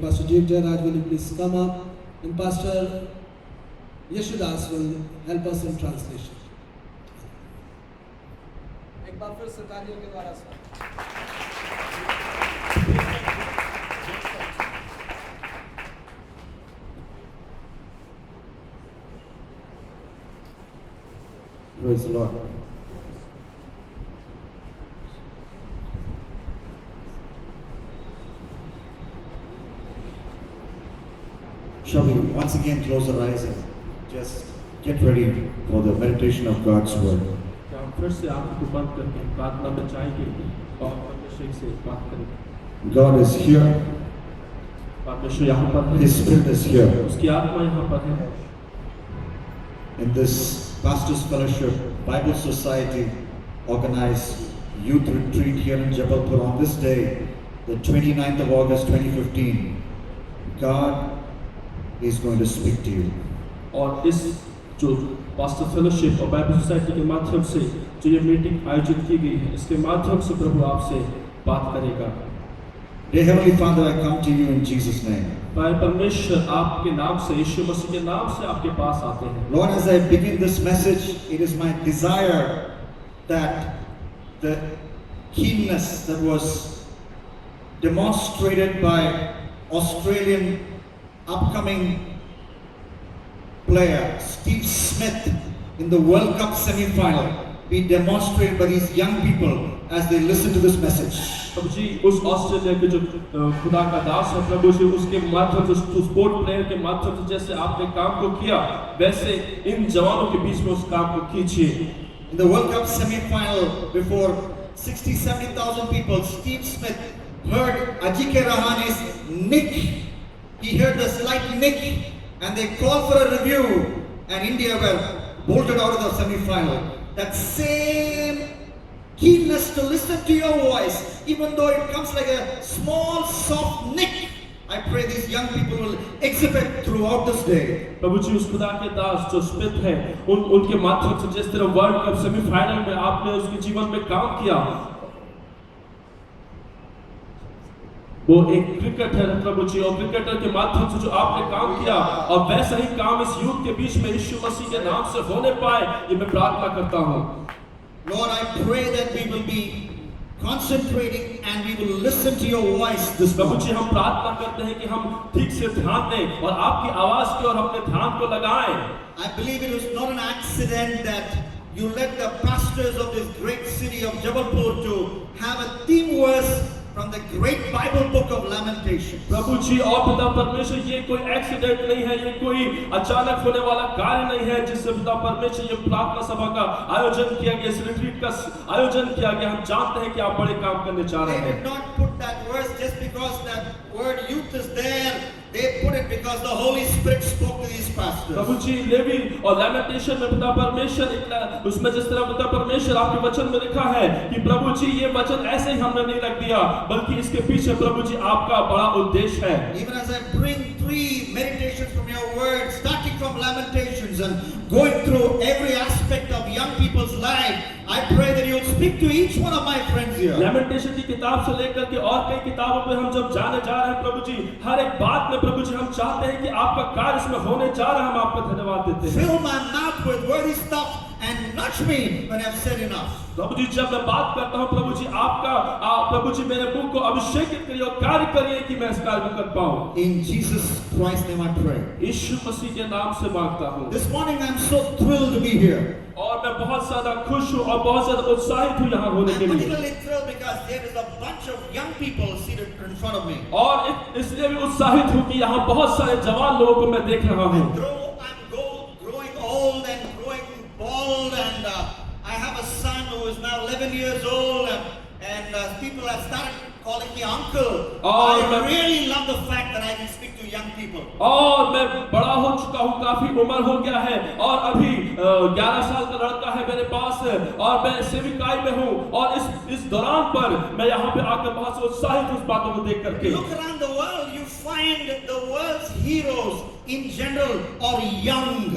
Pastor Jeev Jairaj, will you please come up? And Pastor Yeshudas will help us in translation. एक बार फिर से तालियों के द्वारा Praise the Lord. Shall we once again close our eyes and just get ready for the meditation of God's Word? फिर से आंखों को बंद करके प्रार्थना में जाएंगे और परमेश्वर से बात करेंगे। God is here. परमेश्वर यहाँ पर है। His Spirit is here. उसकी आत्मा यहाँ पर है। In this Pastors Fellowship Bible Society organized youth retreat here in Jabalpur on this day, the 29th of August 2015, God is going to speak to you. और इस जो पास्टर फेलोशिप और Bible society के माध्यम से जो ये मीटिंग आयोजित की गई है, इसके माध्यम से प्रभु आपसे बात करेगा। Dear Heavenly Father, I come to you in Jesus' name. परमेश्वर आपके नाम से, यीशु मसीह के नाम से आपके पास आते हैं। Lord, as I begin this message, it is my desire that the keenness that was demonstrated by Australian upcoming player Steve Smith in the World Cup semi-final be demonstrated by these young people as they listen to this message. प्रभु जी उस Australia के जो खुदा का दास है प्रभु जी, उसके माध्यम से sport player के माध्यम से जैसे आपने काम को किया, वैसे इन जवानों के बीच में उस काम को कीजिए। In the World Cup semi-final, before 60,000-70,000 people, Steve Smith heard Ajike Rahane's nick. He heard the slight nick, and they called for a review, and India were bolted out of the semi-final. That same keenness to listen to your voice, even though it comes like a small, soft nick, I pray these young people will exhibit throughout this day. प्रभु जी उस खुदा के दास जो Smith है, उनके माध्यम से जिस तरह वर्ल्ड कप सेमीफाइनल में आपने उसके जीवन में काम किया, वो एक क्रिकेटर है प्रभु जी, और क्रिकेटर के माध्यम से जो आपने काम किया, और वैसा ही काम इस यूथ के बीच में यीशु मसीह के नाम से होने पाए, ये मैं प्रार्थना करता हूँ। Lord, I pray that we will be concentrating and we will listen to your voice this Prabhu morning. जी हम प्रार्थना करते हैं कि हम ठीक से ध्यान दें और आपकी आवाज की ओर अपने ध्यान को लगाएं। I believe it was not an accident that you led the pastors of this great city of Jabalpur to have a theme verse from the great Bible book of Lamentations. प्रभु जी और पिता परमेश्वर, ये कोई एक्सीडेंट नहीं है, ये कोई अचानक होने वाला कार्य नहीं है जिससे पिता परमेश्वर ये प्रार्थना सभा का आयोजन किया गया, इस रिट्रीट का आयोजन किया गया। हम जानते हैं कि आप बड़े काम करने जा रहे They हैं। did not put that verse just because that word youth is there. They put it because the Holy Spirit spoke to these pastors. प्रभु जी लेवी और लैमेंटेशन में पिता परमेश्वर उसमें जिस तरह पिता परमेश्वर आपके वचन में लिखा है कि प्रभु जी ये वचन ऐसे ही हमने नहीं रख दिया, बल्कि इसके पीछे प्रभु जी आपका बड़ा उद्देश्य है। Even as I bring 3 meditations from your word, starting from Lamentations and going through every aspect of young people's life, I pray that you will speak to each one of my friends here. लैमेंटेशन की किताब से लेकर के और कई किताबों पे हम जब जाने जा रहे हैं प्रभु जी, हर एक बात में प्रभु जी हम चाहते हैं कि आपका कार्य इसमें होने जा रहा है। हम आपको धन्यवाद देते हैं। Fill my mouth with wordy stuff and nudge me when I've said enough. प्रभु जी जब मैं बात करता हूँ प्रभु जी आपका प्रभु जी मेरे मुंह को अभिषेकित करिए और कार्य करिए कि मैं इस कार्य को कर पाऊँ। In Jesus Christ's name I pray. यीशु मसीह के नाम से मांगता हूँ। This morning I'm so thrilled to be here. और मैं बहुत ज्यादा खुश हूँ और बहुत ज्यादा उत्साहित हूँ यहाँ होने I'm के लिए। particularly thrilled because there is a bunch of young people seated in front of me. और इसलिए भी उत्साहित हूँ कि यहाँ बहुत सारे जवान लोगों को मैं देख रहा हूँ। I'm growing old and growing bald, and I have a son who is now 11 years old, and people have started calling me uncle. I really love the fact that I can speak to young people. और मैं बड़ा हो चुका हूँ, काफी उम्र हो गया है, और अभी 11 साल का लड़का है मेरे पास, और मैं सेविकाई में हूँ, और इस दौरान पर मैं यहाँ पे आकर बहुत से उत्साहित उस बातों को देख करके। Look around the world, you find the world's heroes in general are young.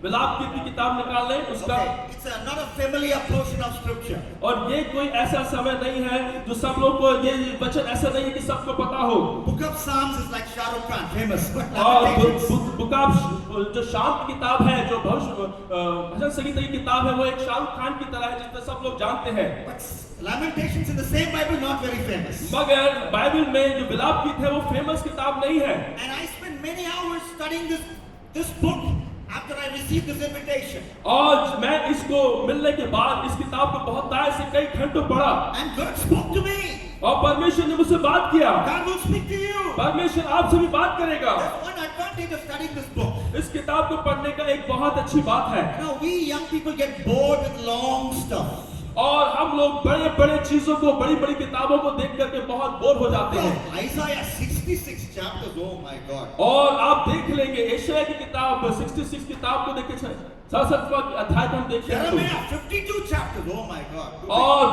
विलाप गीत की किताब निकाल लें उसका। Okay, it's not a familiar portion of scripture. और ये कोई ऐसा समय नहीं है जो सब लोग को ये वचन ऐसा नहीं है कि सबको पता हो। Book of Psalms is like Shah Rukh Khan, famous. But और Lamentations, बुक ऑफ जो शाम की किताब है, जो भजन संगीत की किताब है, वो एक शाहरुख खान की तरह है जिसमें सब लोग जानते हैं। but Lamentations in the same Bible not very famous. मगर बाइबल में जो विलाप गीत है वो फेमस किताब नहीं है। And I spent many hours studying this book after I received this invitation. और मैं इसको मिलने के बाद इस किताब को बहुत दाएं से कई घंटों पढ़ा And God spoke to me. और परमेश्वर ने मुझसे बात किया। God will speak to you. परमेश्वर आपसे भी बात करेगा। That's one advantage of studying this book. इस किताब को पढ़ने का एक बहुत अच्छी बात है। Now we young people get bored with long stuff. और हम लोग बड़े बड़े चीजों को, बड़ी बड़ी किताबों को देख करके बहुत बोर हो जाते हैं। Isaiah 66 chapters, oh my God. और आप देख लेंगे यशायाह की किताब 66 किताब को देखे 67वां अध्याय को हम देखते हैं Jeremiah 52 chapters, oh my God. और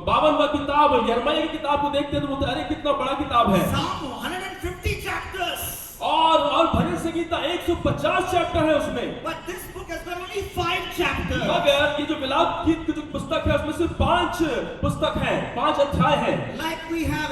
52वां किताब यिर्मयाह की किताब को देखते हैं तो बोलते हैं अरे कितना बड़ा किताब है। Psalm 150 chapters. और भजन संगीता 150 चैप्टर है उसमें। But this book has got only 5 chapters. मगर ये जो विलाप गीत की जो पुस्तक है उसमें सिर्फ 5 पुस्तक है, 5 अध्याय है। Like we have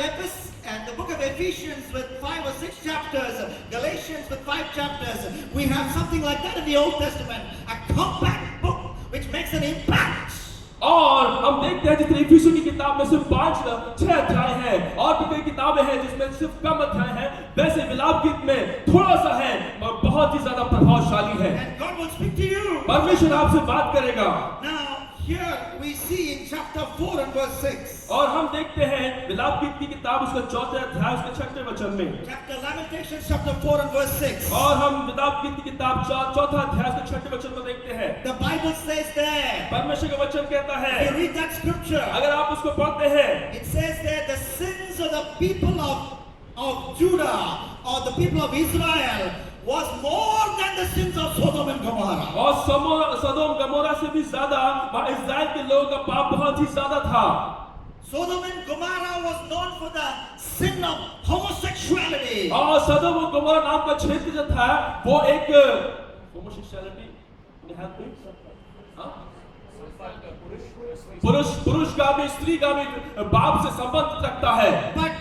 and the book of Ephesians with 5 or 6 chapters, Galatians with 5 chapters, we have something like that in the Old Testament, a compact book which makes an impact. और हम देखते हैं जितने इफिसियों की किताब में सिर्फ 5-6 अध्याय हैं और भी कई किताबें हैं जिसमें सिर्फ कम अध्याय हैं, वैसे विलाप गीत में थोड़ा सा है और बहुत ही ज्यादा प्रभावशाली है। And God will speak to you. परमेश्वर आपसे बात करेगा। Now here we see in chapter 4 and verse 6. और हम देखते हैं विलाप गीत की किताब उसका 4th अध्याय उसके 6वें वचन में। Chapter Lamentations chapter 4 and verse 6. और हम विलाप गीत की किताब 4th अध्याय उसके 6वें वचन में देखते हैं। The Bible says there. परमेश्वर का वचन कहता है, If you read that scripture, अगर आप उसको पढ़ते हैं, it says there the sins of the people of Judah or the people of Israel was more than the sins of Sodom and Gomorrah. और सदोम गमोरा से भी ज्यादा इस्राएल के लोगों का पाप बहुत ही ज्यादा था। Sodom and Gomorrah was known for the sin of homosexuality. और सदोम और गमोरा नाम का क्षेत्र जो था वो एक homosexuality पुरुष का भी स्त्री का भी बाप से संबंध रखता है। But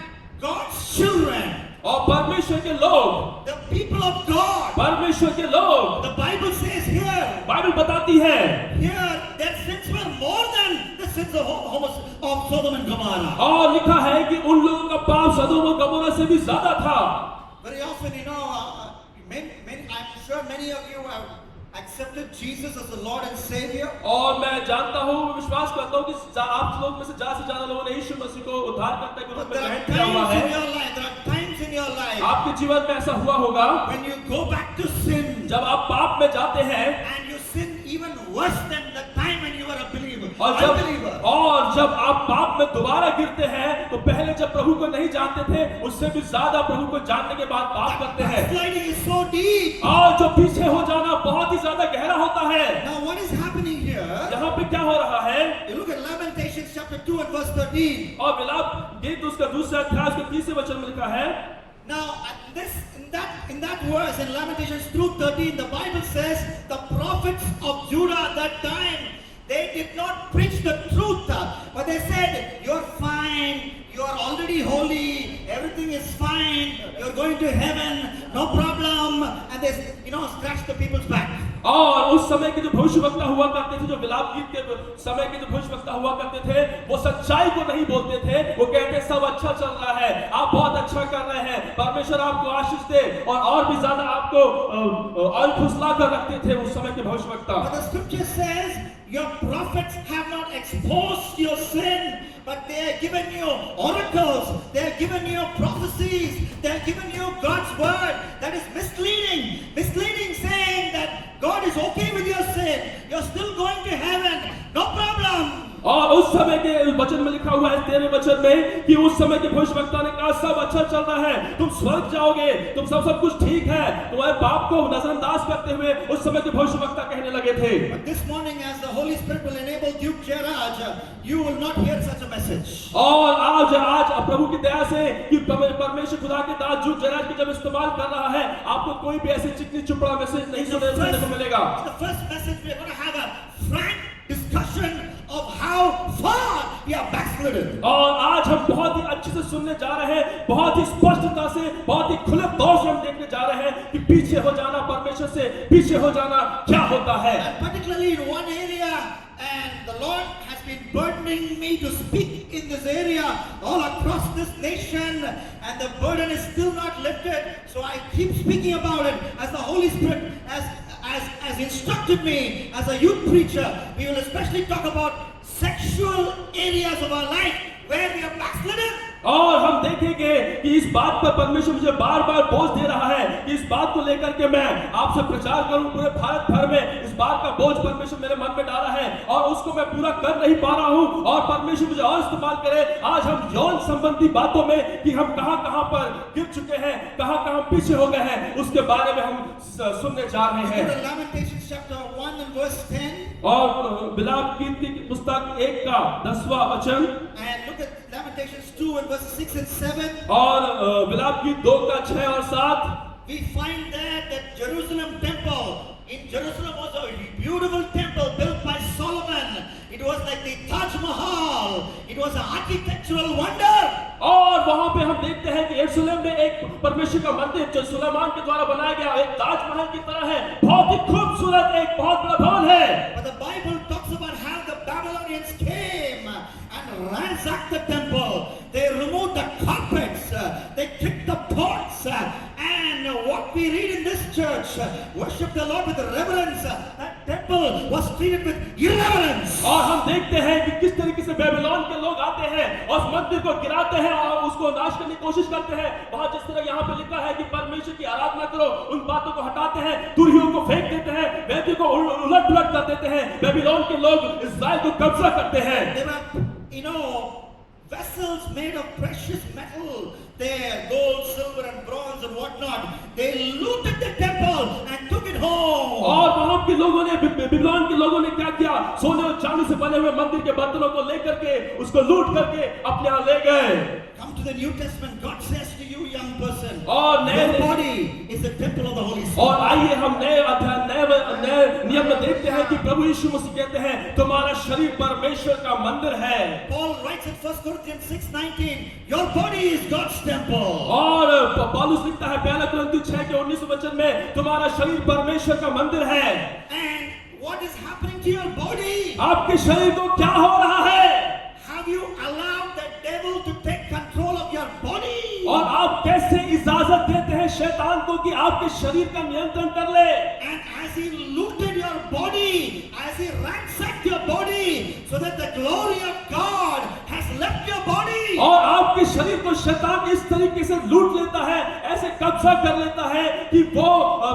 God's children, और परमेश्वर के लोग, the people of God, परमेश्वर के लोग, the Bible says here, Bible बताती है here their sins were more than the sins of Sodom and Gomorrah. और लिखा है कि उन लोगों का पाप सदोम और गमोरा से भी ज्यादा था। Very often, I'm sure many of you have accepted Jesus as the Lord and Savior. और मैं जानता हूँ, विश्वास करता हूँ कि आप लोग में से ज्यादा लोगों ने यीशु मसीह को उद्धारकर्ता के रूप But में there are ग्रहण किया हुआ times है। in your life, there are times in your life आपके जीवन में ऐसा हुआ होगा when you go back to sin जब आप पाप में जाते हैं and you sin even worse than the time when you were a believer. और जब आप पाप में दोबारा गिरते हैं तो पहले जब प्रभु को नहीं जानते थे उससे भी ज्यादा प्रभु को जानने के बाद पाप करते हैं। Backsliding is so deep. और जो पीछे हो जाना बहुत ही ज्यादा गहरा होता है। Now what is happening here? यहाँ पे क्या हो रहा है? You look at Lamentations chapter 2 and verse 13. और विलाप गीत उसका दूसरा अध्याय उसके 30वें वचन में लिखा है। Now in that verse in Lamentations 2:13, the Bible says the prophets of Judah at that time, they did not preach the truth, but they said, you're fine, you are already holy, everything is fine, you're going to heaven, no problem, and they scratch the people's back. और उस समय के जो भविष्यवक्ता हुआ करते थे, जो विलाप गीत के समय के जो भविष्यवक्ता हुआ करते थे, वो सच्चाई को नहीं बोलते थे। वो कहते सब अच्छा चल रहा है, आप बहुत अच्छा कर रहे हैं, परमेश्वर आपको आशीष दे, और भी ज्यादा आपको और फुसला कर रखते थे उस समय के भविष्यवक्ता। But the scripture says your prophets have not exposed your sin, but they have given you oracles, they have given you prophecies, they have given you God's word that is misleading, saying that God is okay with your sin, you're still going to heaven, no problem. और उस समय के वचन में लिखा हुआ है 13वें वचन में कि उस समय के भविष्यवक्ता ने कहा सब अच्छा चल रहा है, तुम स्वर्ग जाओगे, तुम सब कुछ ठीक है, तुम्हारे पाप को नजरअंदाज करते हुए उस समय के भविष्यवक्ता कहने लगे थे। But this morning, as the Holy Spirit will enable Duke Jairaj, you will not hear such a message. और आज प्रभु की दया से कि परमेश्वर खुदा के दास जो जराज के जब इस्तेमाल कर रहा है, आपको कोई भी ऐसे चिकनी चुपड़ा मैसेज नहीं सुनने को मिलेगा। In the first message, we are going to have a frank discussion of how far we are backslidden. और आज हम बहुत ही अच्छे से सुनने जा रहे हैं, बहुत ही स्पष्टता से, बहुत ही खुले तौर से हम देखने जा रहे हैं कि पीछे हो जाना, परमेश्वर से पीछे हो जाना क्या होता है। And particularly in one area, and the Lord has been burdening me to speak in this area all across this nation, and the burden is still not lifted. So I keep speaking about it as the Holy Spirit has instructed me as a youth preacher. We will especially talk about sexual areas of our life where we are backslidden. और हम देखेंगे कि इस बात पर परमेश्वर मुझे बार बार बोझ दे रहा है कि इस बात को लेकर के मैं आपसे प्रचार करूं पूरे भारत भर में। इस बात का बोझ परमेश्वर मेरे मन में डाला है और उसको मैं पूरा कर नहीं पा रहा हूं और परमेश्वर मुझे और इस्तेमाल करे। आज हम यौन संबंधी बातों में कि हम कहां पर गिर चुके हैं, कहां पीछे हो गए हैं, उसके बारे में हम सुनने जा रहे हैं। Lamentations chapter 1 and verse 10. और विलाप गीत की पुस्तक 1 का 10वां वचन, And look at Lamentations 2 and verses 6 and 7. और विलाप गीत 2 का 6 और 7। We find there that Jerusalem temple, in Jerusalem was a beautiful temple built by Solomon. It was like the Taj Mahal. It was an architectural wonder. और वहां पे हम देखते हैं कि यरूशलेम में एक परमेश्वर का मंदिर जो सुलेमान के द्वारा बनाया गया एक ताजमहल की तरह है, बहुत ही खूबसूरत एक बहुत बड़ा भवन है। But the Bible talks about how the Babylonians came and ransacked the temple. They removed the carpets, they kicked the pots, and what we read in this church, worship the Lord with reverence. That temple was treated with irreverence. और हम देखते हैं कि किस तरीके से Babylon के लोग आते हैं और उस मंदिर को गिराते हैं और उसको नाश करने की कोशिश करते हैं। वहां जिस तरह यहाँ पे लिखा है कि परमेश्वर की आराधना करो, उन बातों को हटाते हैं, तुरहियों को फेंक देते हैं, वेदी को उलट पुलट कर देते हैं। बेबीलोन के लोग इस्राएल को कब्जा करते हैं। They were, vessels made of precious metal, there, gold, silver, and bronze, and whatnot. They looted the temple and took it home. और वहां के लोगों ने, बेबीलोन के लोगों ने क्या किया? सोने और चांदी से बने हुए मंदिर के बर्तनों को लेकर के उसको लूट करके अपने यहाँ ले गए। Come to the New Testament. God says to you, young person, और your body is the temple of the Holy Spirit. और आइए हम नए अध्याय नए नियम में देखते हैं कि प्रभु यीशु मसीह कहते हैं तुम्हारा शरीर परमेश्वर का मंदिर है। Paul writes in 1 Corinthians 6:19, your body is God's temple. और पौलुस लिखता है 1 कुरिन्थियों 6 के 19 वचन में तुम्हारा शरीर परमेश्वर का मंदिर है। And what is happening to your body? आपके शरीर को क्या हो रहा है? Have you allowed the devil to take control of your body? और आप कैसे इजाजत देते हैं शैतान को कि आपके शरीर का नियंत्रण कर ले? And as he looted your body, as he ransacked your body, so that the glory of God has left your body. और आपके शरीर को शैतान इस तरीके से लूट लेता है, ऐसे कब्जा कर लेता है कि वो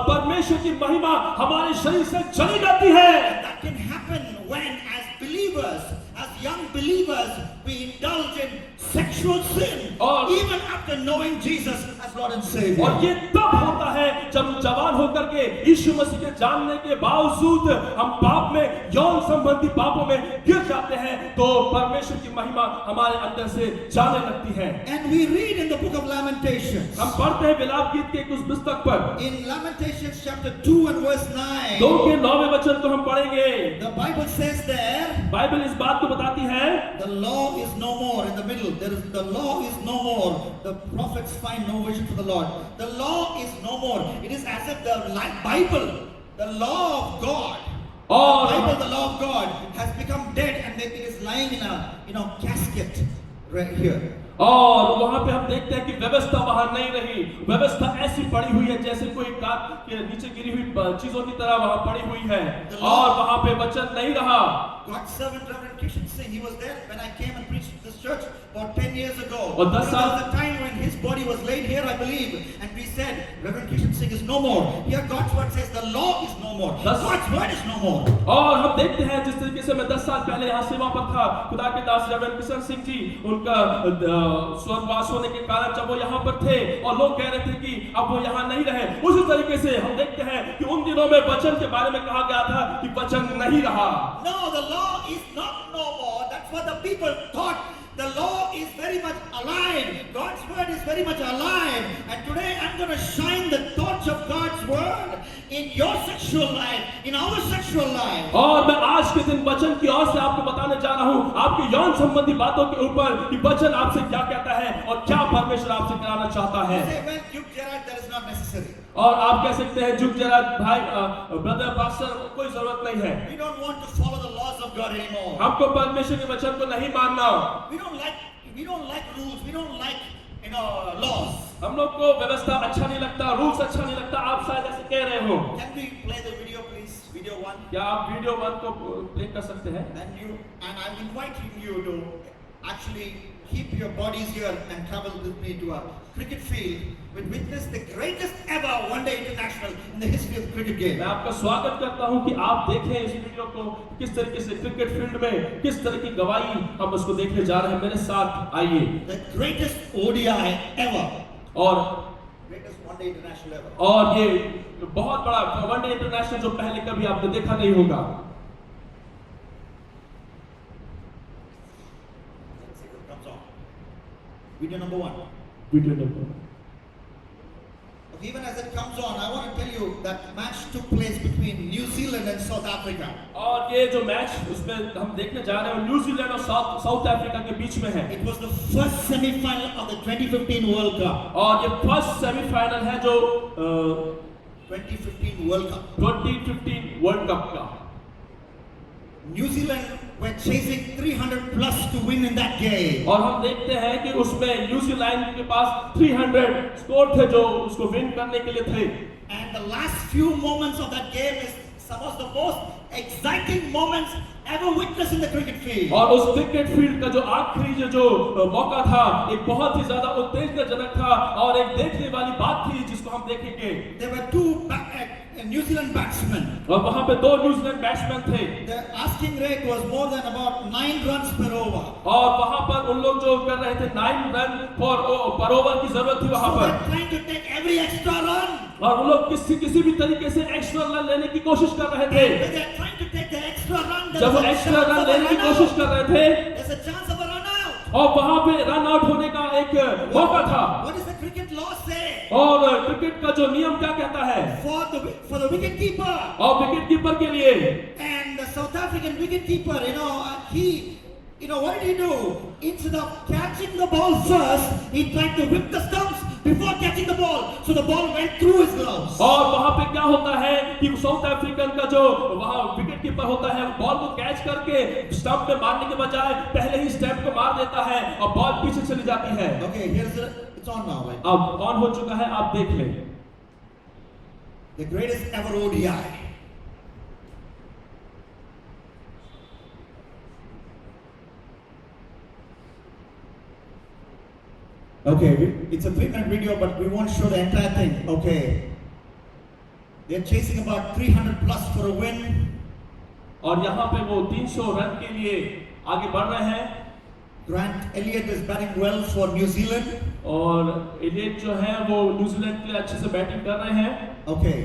परमेश्वर की महिमा हमारे शरीर से चली जाती है। That can happen when, as believers, as young believers, we indulge in sexual sin, और even after knowing Jesus as Lord and Savior. और ये तब होता है जब जवान होकर के यीशु मसीह के जानने के बावजूद हम पाप में, यौन संबंधी पापों में गिर जाते हैं, तो परमेश्वर की महिमा हमारे अंदर से जाने लगती है। And we read in the book of Lamentations, हम पढ़ते हैं विलाप गीत के उस पुस्तक पर in Lamentations chapter 2 and verse 9, 2 के 9वें वचन को हम पढ़ेंगे। the Bible says there, Bible इस बात को बताती है the law is no more. In the middle, the law is no more. The prophets find no vision for the Lord. The law is no more. It is as if the Bible, the law of God, और the Bible, the law of God, has become dead, and it is lying in a casket right here. और वहां पे हम देखते हैं कि व्यवस्था वहां नहीं रही। व्यवस्था ऐसी पड़ी हुई है जैसे कोई कार के नीचे गिरी हुई चीजों की तरह वहां पड़ी हुई है और वहां पे वचन नहीं रहा। God's servant Reverend Kishan Singh, he was there when I came and preached this church about 10 years ago. और 10 There साल was a time when his body was laid here, I believe, and we said, Reverend Kishan Singh is no more. Here God's word says the law is no more. God's word is no more. और हम देखते हैं जिस तरीके से मैं 10 साल पहले यहाँ सेवा पर था, खुदा के दास रेवरेंड किशन सिंह जी, उनका स्वर्गवास होने के कारण जब वो यहाँ पर थे और लोग कह रहे थे कि अब वो यहाँ नहीं रहे, उसी तरीके से हम देखते हैं कि उन दिनों में वचन के बारे में कहा गया था कि वचन नहीं रहा। No, the law is not no more. That's what the people thought. The law is very much alive. God's word is very much alive. And today I'm going to shine the torch of God's word in your sexual life, in our sexual life. और मैं आज के दिन वचन की ओर से आपको बताने जा रहा हूँ, आपकी यौन संबंधी बातों के ऊपर कि वचन आपसे क्या कहता है और क्या परमेश्वर आपसे कराना चाहता है। Say, well, Duke Gerard, that is not necessary. और आप कह सकते हैं जुग जरा भाई ब्रदर पास्टर कोई जरूरत नहीं है। We don't want to follow the laws of God anymore. हमको परमेश्वर के वचन को नहीं मानना। We don't like rules. We don't like laws. हम लोग को व्यवस्था अच्छा नहीं लगता, रूल्स अच्छा नहीं लगता। आप शायद ऐसे कह रहे हो। Can we play the video, please? Video 1. क्या आप वीडियो 1 को प्ले कर सकते हैं? And I'm inviting you to actually keep your bodies here and travel with me to a cricket field with witness the greatest ever one-day international in the history of the cricket game. मैं आपका स्वागत करता हूं कि आप देखें इस video को, किस तरीके से क्रिकेट फील्ड में किस तरह की गवाही हम उसको देखने जा रहे हैं। मेरे साथ आइए। The greatest ODI ever. और Greatest one-day international ever. और ये बहुत बड़ा वनडे इंटरनेशनल जो पहले कभी आपने देखा नहीं होगा। Video number 1. Video number. Even as it comes on, I want to tell you that match took place between New Zealand and South Africa. और ये जो मैच उसमें हम देखने जा रहे हैं न्यूजीलैंड और साउथ अफ्रीका के बीच में है। It was the first semi-final of the 2015 World Cup. और ये फर्स्ट सेमीफाइनल है जो 2015 World Cup. 2015 वर्ल्ड कप का। New Zealand were chasing 300 plus to win in that game. और हम देखते हैं कि उसमें न्यूजीलैंड के पास 300 स्कोर थे जो उसको विन करने के लिए थे। And the last few moments of that game is some of the most exciting moments ever witnessed in the cricket field. और उस क्रिकेट फील्ड का जो आखिरी जो मौका था एक बहुत ही ज्यादा उत्तेजनाजनक था और एक देखने वाली बात थी जिसको हम देखेंगे। There were two New Zealand batsmen. और वहां पे 2 न्यूजीलैंड बैट्समैन थे। The asking rate was more than about 9 runs per over. और वहां पर उन लोग जो कर रहे थे 9 रन पर ओवर की जरूरत थी वहां So पर। they're trying to take every extra run. और वो लोग किसी भी तरीके से एक्स्ट्रा रन लेने की कोशिश कर रहे थे। When they're trying to take the extra run, जब वो एक्स्ट्रा रन लेने की कोशिश कर रहे थे, there's a chance of a run out. और वहां पे रन आउट होने का एक मौका था। What does the cricket law say? और क्रिकेट का जो नियम क्या कहता है? For the wicket keeper. और विकेट कीपर के लिए। And the South African wicket keeper, what did he do? Instead of catching the ball first, he tried to whip the stumps before catching the ball. So the ball went through his gloves. और वहां पे क्या होता है कि south African का जो वहां विकेट कीपर होता है बॉल को कैच करके स्टंप पे मारने के बजाय पहले ही स्टंप को मार देता है और बॉल पीछे चली जाती है। Okay, it's on now. Right? अब ऑन हो चुका है, आप देख लें। The greatest ever ODI. Okay, it's a 3-minute video, but we won't show the entire thing. Okay. They're chasing about 300 plus for a win. और यहाँ पे वो 300 रन के लिए आगे बढ़ रहे हैं। Grant Elliott is batting well for New Zealand. और एलियट जो है वो न्यूजीलैंड के लिए अच्छे से बैटिंग कर रहे हैं। Okay.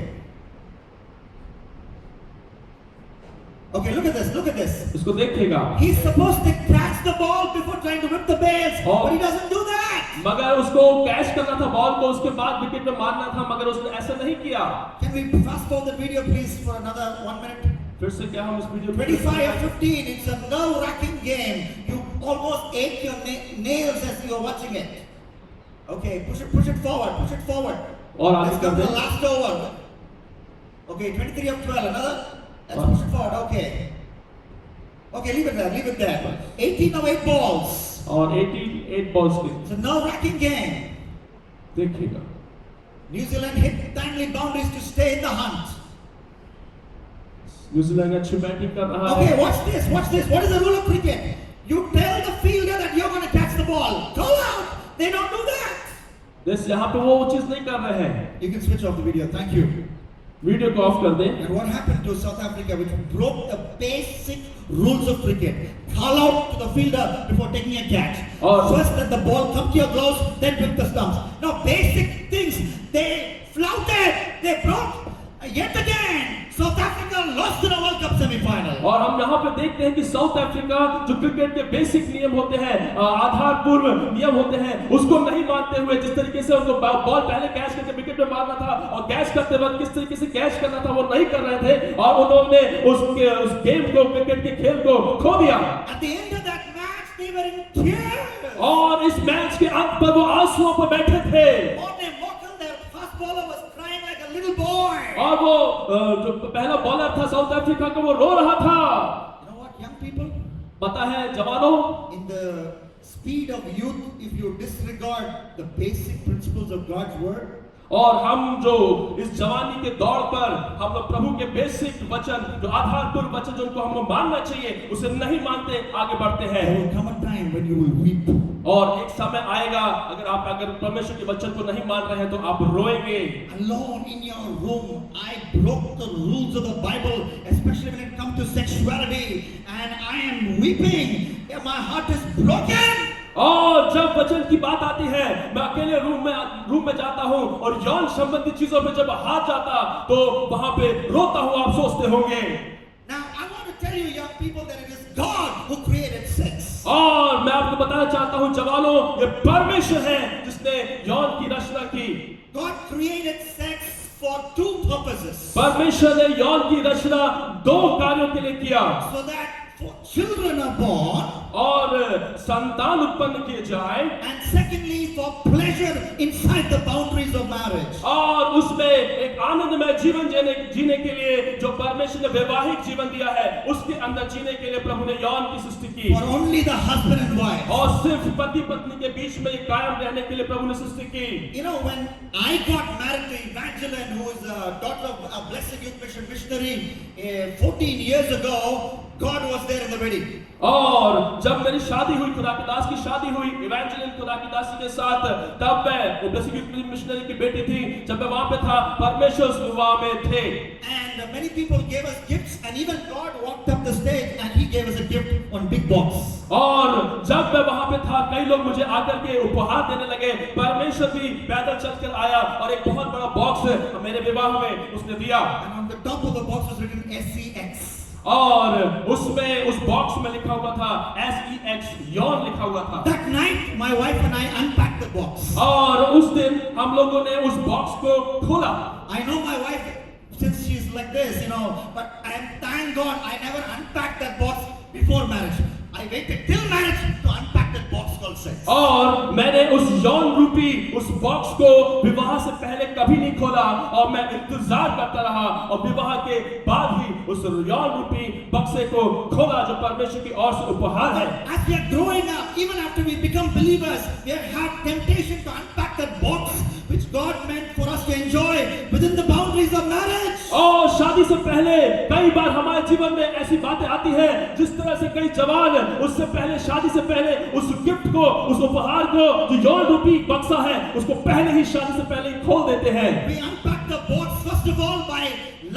Okay, look at this. इसको देखिएगा। He's supposed to catch the ball before trying to whip the bales, Oh. but he doesn't do that. मगर उसको कैच करना था बॉल को, उसके बाद विकेट पे मारना था, मगर उसने ऐसा नहीं किया। Can we fast forward the video please for another 1 minute? फिर से क्या हम इस video 25-15, it's a nerve-wracking game. You almost ache your nails as you're watching it. Okay, push it forward. और आगे Let's कर come to they. the last over. Okay, 23-12, another. Let's push it forward, okay. Okay, leave it there. 18 of 8 balls. और 88 balls के It's a nerve-wracking game. देखिएगा। New Zealand hit timely boundaries to stay in the hunt. New Zealand अच्छी batting कर रहा Okay, है। watch this, watch this. What is the rule of cricket? You tell the fielder that you're going to catch the ball. Go out. They don't do that. जैसे यहाँ पे वो चीज नहीं कर रहे हैं। You can switch off the video. Thank you. Video को ऑफ कर दें। And what happened to South Africa, which broke the basic rules of cricket? Call out to the fielder before taking a catch. और- First let the ball come to your gloves, then whip the stumps. Now basic things they flouted, they broke. Yet again, South Africa lost in a World Cup semi-final. और हम यहाँ पे देखते हैं कि south Africa जो cricket के basic नियम होते हैं, आधार पूर्व नियम होते हैं, उसको नहीं मानते हुए जिस तरीके से उनको बॉल पहले कैच करके विकेट पे मारना था और कैच करते वक्त किस तरीके से कैच करना था वो नहीं कर रहे थे और उन्होंने उस गेम को, क्रिकेट के खेल को खो दिया। At the end of that match, they were in tears. और इस मैच के अंत पर वो आंसुओं पर बैठे थे Morne Morkel, their fast bowler, was crying like a little boy. और वो जो पहला बॉलर था साउथ अफ्रीका का वो रो रहा था। You know what, young people? पता है जवानों, In the speed of youth, if you disregard the basic principles of God's word, और हम जो इस जवानी के दौड़ पर हम लोग प्रभु के बेसिक वचन, जो आधारपूर्ण वचन जो उनको हमको मानना चाहिए, उसे नहीं मानते, आगे बढ़ते हैं। there will come a time when you will weep. और एक समय आएगा अगर परमेश्वर के वचन को नहीं मान रहे हैं तो आप रोएंगे। Alone in your room, I broke the rules of the Bible, especially when it comes to sexuality, and I am weeping. My heart is broken. और जब वचन की बात आती है, मैं अकेले रूम में जाता हूँ और यौन संबंधी चीजों पे जब हाथ जाता तो वहां पे रोता हूँ। आप सोचते होंगे। Now I want to tell you, young people, that it is God who created sex. और मैं आपको बताना चाहता हूँ जवानों, ये परमेश्वर है जिसने यौन की रचना की। God created sex for two purposes. परमेश्वर ने यौन की रचना दो कार्यों के लिए किया, So that children are born, और संतान उत्पन्न किए जाए, and secondly for pleasure inside the boundaries of marriage. और उसमें एक आनंदमय जीवन जीने के लिए जो परमेश्वर ने वैवाहिक जीवन दिया है उसके अंदर जीने के लिए प्रभु ने यौन की सृष्टि की, For only the husband and wife. और सिर्फ पति पत्नी के बीच में ये कायम रहने के लिए प्रभु ने सृष्टि की। You know, when I got married to Evangeline, who is a daughter of a Blessed Youth Mission missionary, 14 years ago, God was there in the wedding. और जब मेरी शादी हुई, खुदा के दास की शादी हुई इवेंजेलिन खुदा की दासी के साथ, तब मैं वो ब्लेसिंग यूथ मिशनरी की बेटी थी, जब मैं वहां पे था परमेश्वर उस विवाह में थे। And many people gave us gifts, and even God walked up the stage and He gave us a gift on big box. और जब मैं वहां पे था कई लोग मुझे आकर के उपहार देने लगे। परमेश्वर भी पैदल चलकर आया और एक बहुत बड़ा बॉक्स मेरे विवाह में उसने दिया, And on the top of the box was written SEX. और उसमें उस बॉक्स में लिखा हुआ था SEX, यौन लिखा हुआ था। That night, my wife and I unpacked the box. और उस दिन हम लोगों ने उस बॉक्स को खोला। I know my wife, since she's like this, but thank God I never unpacked that box before marriage. I waited till marriage to unpack that box called sex. और मैंने उस यौन रूपी उस बॉक्स को विवाह से पहले कभी नहीं खोला, और मैं इंतजार करता रहा, और विवाह के बाद ही उस यौन रूपी बक्से को खोला जो परमेश्वर की ओर से उपहार है। As we are growing up, even after we become believers, we have had temptation to unpack that box which God meant for us to enjoy within the boundaries of marriage. और शादी से पहले कई बार हमारे जीवन में ऐसी बातें आती हैं, जिस तरह से कई जवान उससे पहले, शादी से पहले उस गिफ्ट को, उस उपहार को जो यौन रूपी बक्सा है, उसको पहले ही शादी से पहले ही खोल देते हैं। We unpack the box first of all by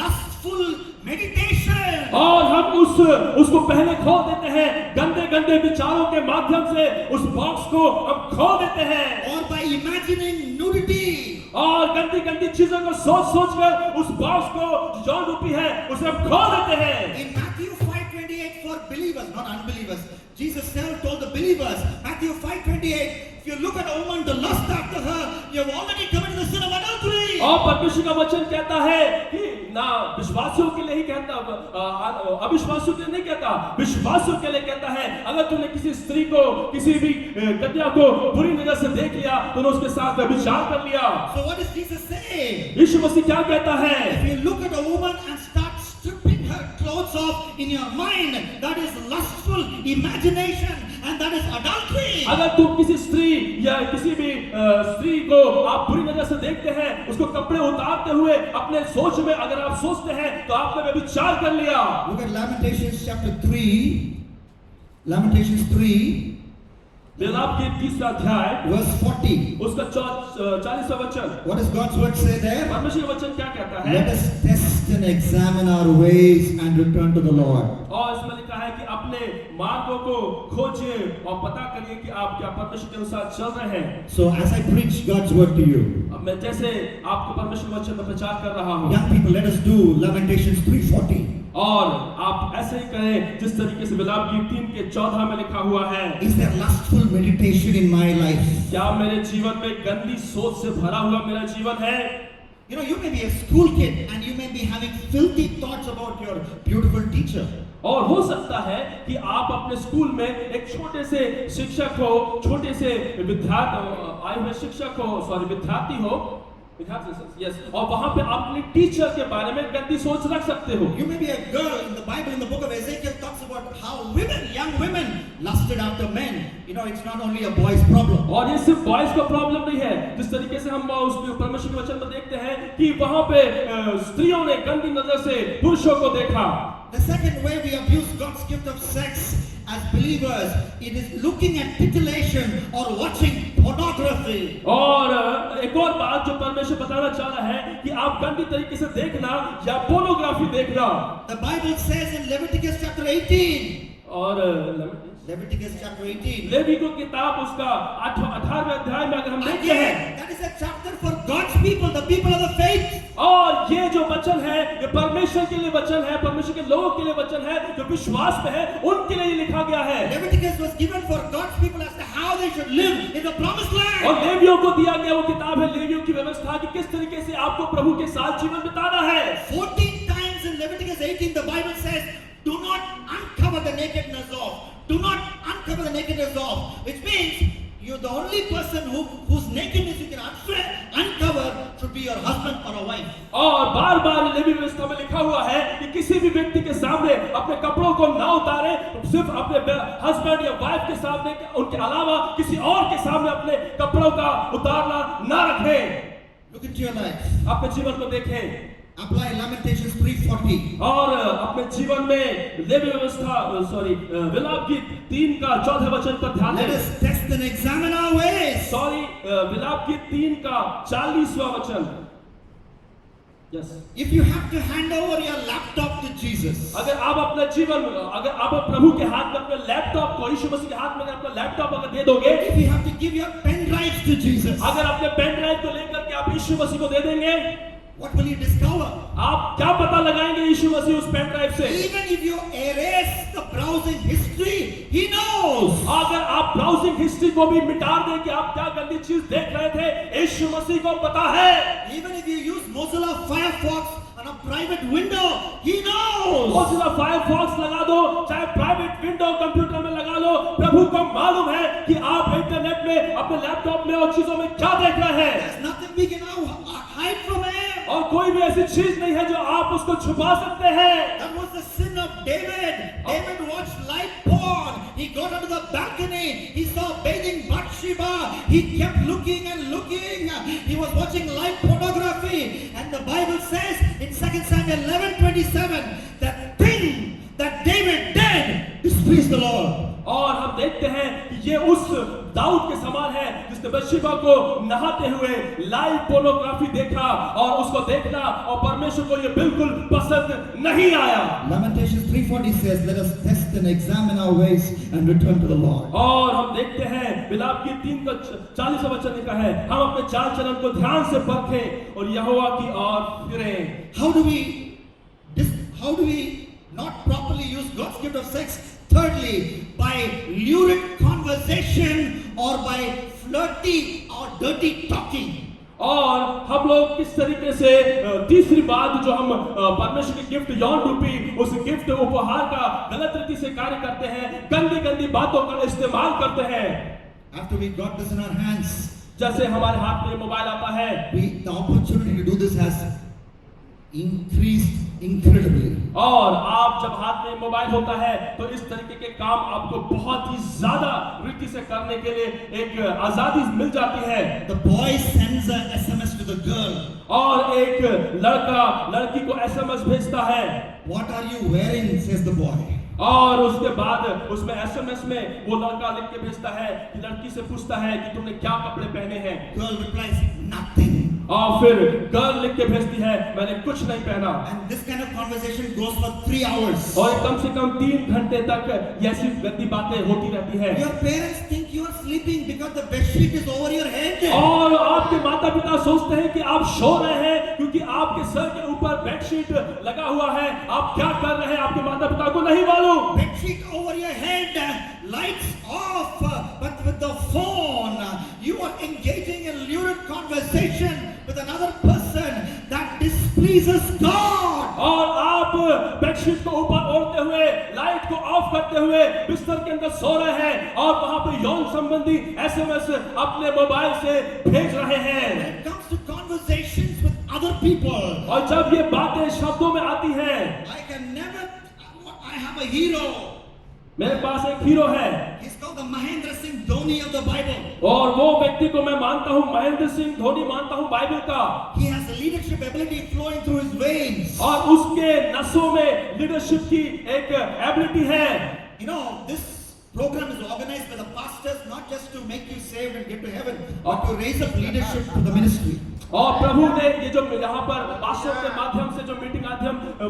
lustful meditation. और हम उसको पहले खोल देते हैं, गंदे गंदे विचारों के माध्यम से उस बॉक्स को हम खोल देते हैं, Or by imagining nudity. और गंदी गंदी चीजों को सोच कर उस बॉक्स को जो यौन रूपी है उसे हम खोल देते हैं। In Matthew 5:28 for believers, not unbelievers, Jesus told the believers, Matthew 5:28, if you look at a woman to lust after her, you have already committed the sin of adultery. और परमेश्वर का वचन कहता है कि ना विश्वासियों के लिए ही कहता, अविश्वासियों के लिए नहीं कहता, विश्वासियों के लिए कहता है, अगर तूने किसी स्त्री को, किसी भी कन्या को बुरी नजर से देख लिया, तूने उसके साथ व्यभिचार कर लिया। So what does Jesus say? यीशु मसीह क्या कहता है? If you look at a woman and start stripping her clothes off in your mind, that is lustful imagination and that is adultery. अगर तुम किसी स्त्री या किसी भी स्त्री को आप बुरी नजर से देखते हैं, उसको कपड़े उतारते हुए अपने सोच में अगर आप सोचते हैं तो आपने व्यभिचार कर लिया। Look at Lamentations chapter 3. Lamentations 3, विलाप के 3रा अध्याय verse 40. उसका 40वां वचन। What does God's word say there? परमेश्वर का वचन क्या कहता है? Let us test and examine our ways and return to the Lord. और इसमें लिखा है कि अपने मार्गों को खोजें और पता करिए कि आप क्या परमेश्वर के अनुसार चल रहे हैं। So as I preach God's word to you, अब मैं जैसे आपको परमेश्वर वचन में प्रचार कर रहा हूँ, young people, let us do Lamentations 3:40. और आप ऐसे ही करें जिस तरीके से विलाप गीत 3:14 में लिखा हुआ है। Is there lustful meditation in my life? क्या मेरे जीवन में गंदी सोच से भरा हुआ मेरा जीवन है? You know, you may be a school kid and you may be having filthy thoughts about your beautiful teacher. और हो सकता है कि आप अपने स्कूल में एक छोटे से शिक्षक हो, छोटे से विद्यार्थी हो, यस, और वहां पे आप अपने टीचर के बारे में गंदी सोच रख सकते हो। You may be a girl in the Bible, in the book of Ezekiel talks about how women, young women lusted after men. You know, it's not only a boy's problem. और ये सिर्फ बॉयज का problem नहीं है, जिस तरीके से हम उस परमेश्वर के वचन में देखते हैं कि वहां पे स्त्रियों ने गंदी नजर से पुरुषों को देखा। The second way we abuse God's gift of sex as believers, it is looking at titillation or watching pornography. और एक और बात जो परमेश्वर बताना चाह रहा है कि आप गंदी तरीके से देखना या पोर्नोग्राफी देखना। The Bible says in Leviticus chapter 18. और Leviticus chapter 18. लेवी को किताब उसका 18वें अध्याय में अगर हम देखते हैं, Again, that is a chapter for God's people, the people of the faith. और ये जो वचन है ये परमेश्वर के लिए वचन है, परमेश्वर के लोगों के लिए वचन है जो विश्वास में है, उनके लिए लिखा गया है। Leviticus was given for God's people as to how they should live in the promised land. और लेवियों को दिया गया वो किताब है, लेवियों की व्यवस्था कि किस तरीके से आपको प्रभु के साथ जीवन बिताना है। 14 times in Leviticus 18 the Bible says, do not uncover the nakedness of. Do not uncover the nakedness of. Which means you're the only person whose nakedness you can uncover should be your husband or a wife. और बार-बार levy व्यवस्था में लिखा हुआ है कि किसी भी व्यक्ति के सामने अपने कपड़ों को ना उतारे, सिर्फ अपने हस्बैंड या वाइफ के सामने, उनके अलावा किसी और के सामने अपने कपड़ों का उतारना ना रखें। Look into your life. अपने जीवन को देखें। Apply Lamentations 3:40. और अपने जीवन में लेवी व्यवस्था विलाप गीत 3:14 वचन पर ध्यान Let दें। us test and examine our ways. विलाप गीत 3:40 वचन। Yes. If you have to hand over your laptop to Jesus, अगर आप अपना जीवन, अगर आप प्रभु के हाथ में अपने लैपटॉप को, यीशु मसीह के हाथ में अगर अपना लैपटॉप अगर दे दोगे, if you have to give your pen drives to Jesus, अगर अपने पेन ड्राइव को लेकर के आप यीशु मसीह को दे देंगे, what will you discover? आप क्या पता लगाएंगे यीशु मसीह उस पेन ड्राइव से? Even if you erase the browsing history, He knows. अगर आप ब्राउजिंग हिस्ट्री को भी मिटा दें कि आप क्या गंदी चीज देख रहे थे, यीशु मसीह को पता है। Even if you use Mozilla Firefox on a private window, He knows. Mozilla Firefox लगा दो, चाहे प्राइवेट विंडो कंप्यूटर में लगा लो, प्रभु को मालूम है कि आप इंटरनेट में, अपने लैपटॉप में और चीजों में क्या देख रहे हैं। There's nothing we can hide from Him. और कोई भी ऐसी चीज नहीं है जो आप उसको छुपा सकते हैं। That was the sin of David. David watched light porn. He got onto the balcony. He saw bathing Bathsheba. He kept looking and looking. He was watching light pornography. And the Bible says in 2 Samuel 11:27 that thing that David did displeased the Lord. और हम देखते हैं कि ये उस दाऊद के समान है जिसने बत्शेबा को नहाते हुए लाइव पोर्नोग्राफी देखा और उसको देखना और परमेश्वर को ये बिल्कुल पसंद नहीं आया। Lamentations 3:40 says, let us test and examine our ways and return to the Lord. और हम देखते हैं विलाप की 3:40 वचन लिखा है, हम अपने चाल चलन को ध्यान से परखें और यहोवा की ओर फिरें। How do we not properly use God's gift of sex? Thirdly, by lurid conversation or by flirty or dirty talking. और हम लोग किस तरीके से तीसरी बात जो हम परमेश्वर के गिफ्ट यौन रूपी उस गिफ्ट उपहार का गलत रीति से कार्य करते हैं, गंदी गंदी बातों का इस्तेमाल करते हैं। After we got this in our hands, जैसे हमारे हाथ में मोबाइल आता है, the opportunity to do this has increased incredibly. और आप जब हाथ में मोबाइल होता है तो इस तरीके के काम आपको बहुत ही ज्यादा रीति से करने के लिए एक आजादी मिल जाती है। The boy sends a SMS to the girl. और एक लड़का लड़की को एसएमएस भेजता है। What are you wearing? Says the boy. और उसके बाद उसमें एसएमएस में वो लड़का लिख के भेजता है कि लड़की से पूछता है कि तुमने क्या कपड़े पहने हैं। Girl replies, nothing. और फिर गर्ल लिख के भेजती है मैंने कुछ नहीं पहना। And this kind of conversation goes for 3 hours. और कम से कम 3 घंटे तक ये ऐसी गंदी बातें होती रहती है। Your parents think you are sleeping because the bed sheet is over your head. और आपके माता पिता सोचते हैं कि आप सो रहे हैं क्योंकि आपके सर के ऊपर बेडशीट लगा हुआ है। आप क्या कर रहे हैं आपके माता पिता को नहीं मालूम। Bed sheet over your head, lights off, but with the phone, you are engaging in lurid conversation with another person that displeases God. और आप बेडशीट को ऊपर ओढ़ते हुए लाइट को ऑफ करते हुए बिस्तर के अंदर सो रहे हैं और वहां पे यौन संबंधी एसएमएस अपने मोबाइल से भेज रहे हैं। When it comes to conversations with other people, और जब ये बातें शब्दों में आती हैं, I have a hero. मेरे पास एक हीरो है। He's called the Mahendra Singh Dhoni of the Bible. और वो व्यक्ति को मैं मानता हूँ महेंद्र सिंह धोनी मानता हूँ बाइबल का। He has a leadership ability flowing through his veins. और उसके नसों में लीडरशिप की एक एबिलिटी है। You know, this program is organized by the pastors not just to make you saved and get to heaven, but to raise up leadership for the ministry. और प्रभु ने ये जो यहाँ पर पास्टर के माध्यम से जो मीटिंग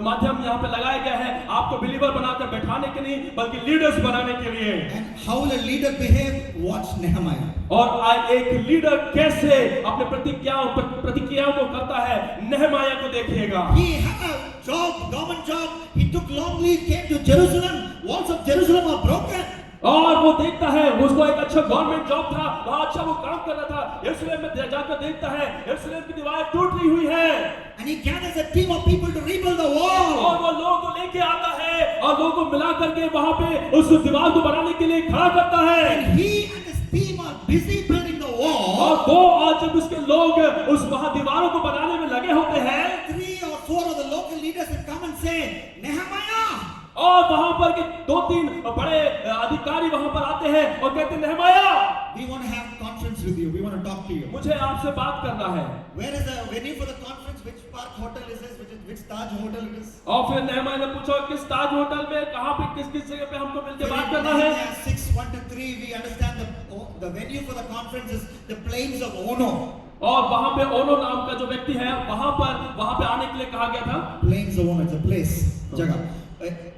माध्यम यहाँ पे लगाया गया है आपको बिलीवर बनाकर बैठाने के नहीं बल्कि लीडर्स बनाने के लिए। And how will a leader behave? Watch Nehemiah. और एक लीडर कैसे अपने प्रतिक्रियाओं को करता है नेहमाया को देखिएगा। He had a job, government job. He took long leave, came to Jerusalem. Walls of Jerusalem are broken. और वो देखता है उसको एक अच्छा गवर्नमेंट जॉब था वहां अच्छा वो काम कर रहा था। यरूशलेम में जाकर देखता है यरूशलेम की दीवार टूटी हुई है। And he gathers a team of people to rebuild the wall. और वो लोगों को लेके आता है और लोगों को मिला करके वहां पे उस दीवार को बनाने के लिए खड़ा करता है। And he and his team are busy building the wall. और वो आज जब उसके लोग उस वहां दीवारों को बनाने में लगे होते हैं 3 or 4 of the local leaders will come and say, Nehemiah, और वहां पर के 2-3 बड़े अधिकारी वहां पर आते हैं और कहते हैं नेहमाया we want to have conference with you. We want to talk to you. मुझे आपसे बात करना है। Where is the venue for the conference? Which park hotel is this? Which Taj hotel it is? और फिर नेहमाया ने पूछा किस ताज होटल में कहां पे किस जगह पे हमको मिलके बात करना है। 6:1-3 we understand the venue for the conference is the plains of Ono. और वहां पे ओनो नाम का जो व्यक्ति है वहां पे आने के लिए कहा गया था। Plains of Ono, it's a place, जगह।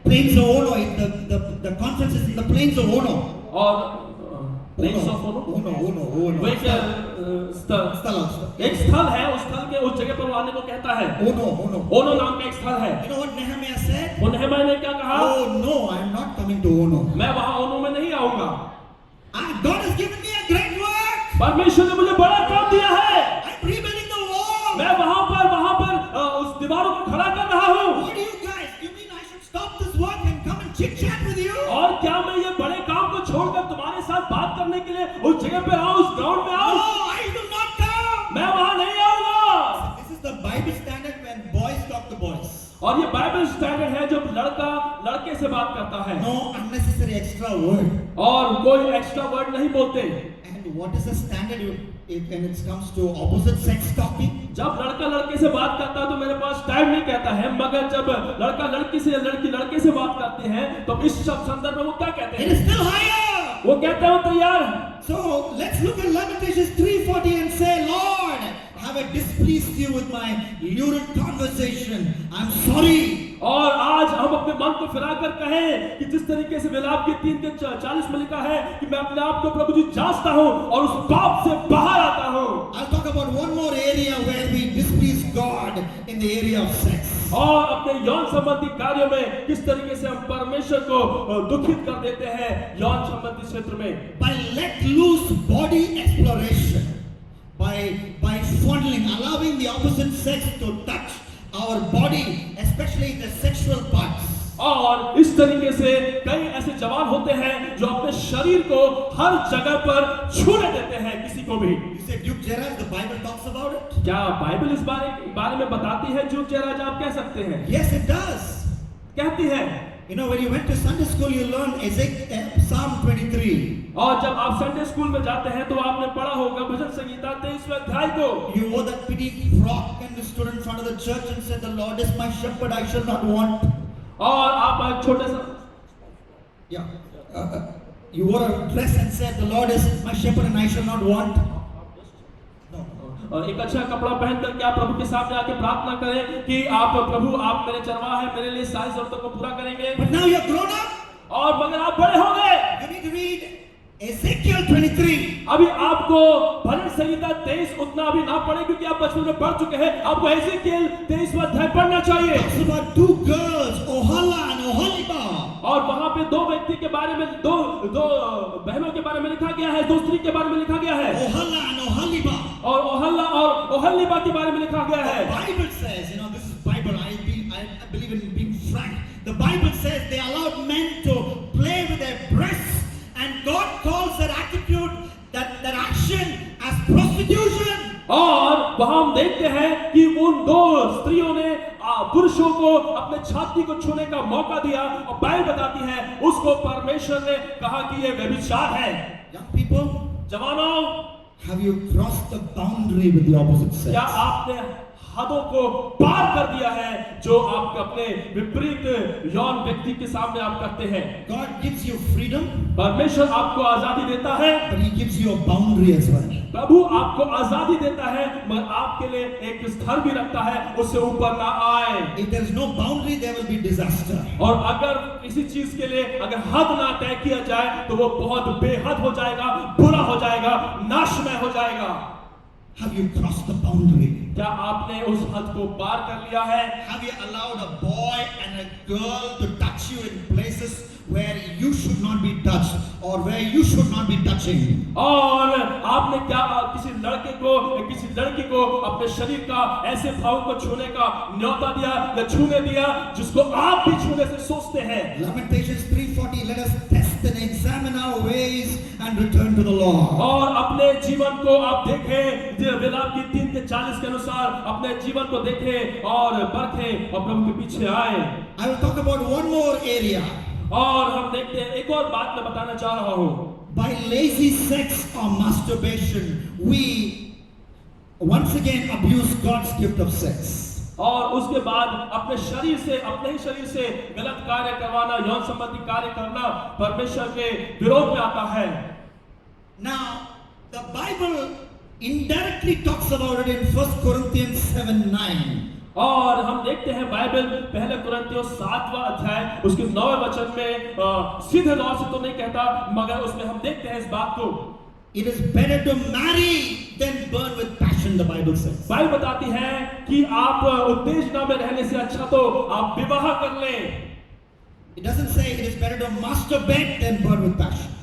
Plains of Ono, the conference is in the plains of Ono. और प्लेस ऑफ ओनो Ono. एक स्थल है उस स्थल के उस जगह पर वो आने को कहता है। Ono. ओनो नाम का एक स्थल है। You know what Nehemiah said? वो नेहमाया ने क्या कहा? Oh no, I am not coming to Ono. मैं वहां ओनो में नहीं आऊंगा। God has given me a great work. परमेश्वर ने मुझे बड़ा काम दिया है। I'm rebuilding the wall. मैं वहां पर उस दीवारों को खड़ा कर रहा हूँ। What do you guys? You mean I should stop this work and come and chit chat with you? और क्या मैं ये बड़े काम को छोड़कर तुम्हारे साथ बात करने के लिए उस जगह पे आऊं उस ग्राउंड में आऊं? No, I will not come. मैं वहां नहीं आऊंगा। This is the Bible standard when boys talk to boys. और ये बाइबल स्टैंडर्ड है जब लड़का लड़के से बात करता है। No unnecessary extra word. और कोई एक्स्ट्रा वर्ड नहीं बोलते। And what is the standard when it comes to opposite sex talking? जब लड़का लड़के से बात करता है तो मेरे पास टाइम नहीं कहता है, मगर जब लड़का लड़की से लड़की लड़के से बात करते हैं तो इस सब संदर्भ में वो क्या कहते It हैं? is still higher. वो कहते हैं तैयार। So let's look at Lamentations 3:40 and say, Lord, have I displeased you with my lurid conversation? I'm sorry. और आज हम अपने मन को फिराकर कहें कि जिस तरीके से विलाप के 3:40 में लिखा है कि मैं अपने आप को प्रभु जी जांचता हूं और उस पाप से बाहर आता हूं। I'll talk about one more area where we displease God in the area of sex. और अपने यौन संबंधी कार्यों में किस तरीके से हम परमेश्वर को दुखित कर देते हैं यौन संबंधी क्षेत्र में। By let loose body exploration, by fondling, allowing the opposite sex to touch our body, especially the sexual parts. और इस तरीके से कई ऐसे जवान होते हैं जो अपने शरीर को हर जगह पर छूने देते हैं किसी को भी। You say Duke Gerard, the Bible talks about it? क्या बाइबल इस बारे में बताती है? जो जराज आप कह सकते हैं, Yes, it does. कहती है। You know, when you went to Sunday school, you learned Psalm 23. और जब आप संडे स्कूल में जाते हैं तो आपने पढ़ा होगा भजन संहिता 23वें अध्याय को। You wore that pretty frock and you stood in front of the church and said, "The Lord is my shepherd; I shall not want." और आप एक छोटे सा You wore a dress and said, "The Lord is my shepherd and I shall not want." और एक अच्छा कपड़ा पहनकर के आप प्रभु के सामने आके प्रार्थना करें कि आप प्रभु, आप मेरे चरवाहा है, मेरे लिए सारी जरूरतों को पूरा करेंगे। But now you're grown up. और मगर आप बड़े हो गए, You need to read Ezekiel 23. अभी आपको भजन संहिता 23 उतना अभी ना पढ़े क्योंकि आप बचपन में पढ़ चुके हैं। आपको एजेकिएल 23वां अध्याय पढ़ना चाहिए। It's about two girls, Ohola and Oholiba. और वहां पे दो व्यक्ति के बारे में, दो बहनों के बारे में लिखा गया है, दो स्त्री के बारे में लिखा गया है। Ohola and Oholiba. और ओहल्ला और ओहल्लिबा के बारे में लिखा गया है। The Bible says, you know, this is Bible. I believe in being frank. The Bible says they allowed men to play with their breasts, and God calls that attitude, that action, as prostitution. और वहां हम देखते हैं कि उन दो स्त्रियों ने पुरुषों को अपने छाती को छूने का मौका दिया और बाइबल बताती है उसको परमेश्वर ने कहा कि ये व्यभिचार है। Young people, जवानों, have you crossed the boundary with the opposite sex? क्या आपने हदों को पार कर दिया है जो आप अपने विपरीत यौन व्यक्ति के सामने आप करते हैं? God gives you freedom, परमेश्वर आपको आजादी देता है, but He gives you a boundary as well. प्रभु आपको आजादी देता है मगर आपके लिए एक स्तर भी रखता है, उससे ऊपर ना आए। If there is no boundary, there will be disaster. और अगर किसी चीज के लिए अगर हद ना तय किया जाए तो वो बहुत बेहद हो जाएगा, बुरा हो जाएगा, नाशमय हो जाएगा। Have you crossed the boundary? क्या आपने उस हद को पार कर लिया है? Have you allowed a boy and a girl to touch you in places where you should not be touched or where you should not be touching? और आपने क्या किसी लड़के को किसी लड़की को अपने शरीर का ऐसे भाव को छूने का न्योता दिया या छूने दिया जिसको आप भी छूने से सोचते हैं? Lamentations 3:40, let us test and examine our ways and return to the Lord. और अपने जीवन को आप देखें, विलाप की 3:40 के अनुसार अपने जीवन को देखें और परखें और प्रभु के पीछे आए। I will talk about one more area. और हम देखते हैं, एक और बात मैं बताना चाह रहा हूं। By lazy sex or masturbation, we once again abuse God's gift of sex. और उसके बाद अपने शरीर से, अपने ही शरीर से गलत कार्य करवाना, यौन संबंधी कार्य करना परमेश्वर के विरोध में आता है। Now, the Bible indirectly talks about it in 1 Corinthians 7:9. और हम देखते हैं बाइबल पहले कुरिन्थियों 7वां अध्याय उसके 9वें वचन में सीधे तौर से तो नहीं कहता मगर उसमें हम देखते हैं इस बात को। It is better to marry than burn with passion, the Bible says. Bible बताती है कि आप उत्तेजना में रहने से अच्छा तो आप विवाह कर लें। It doesn't say it is better to masturbate than burn with passion.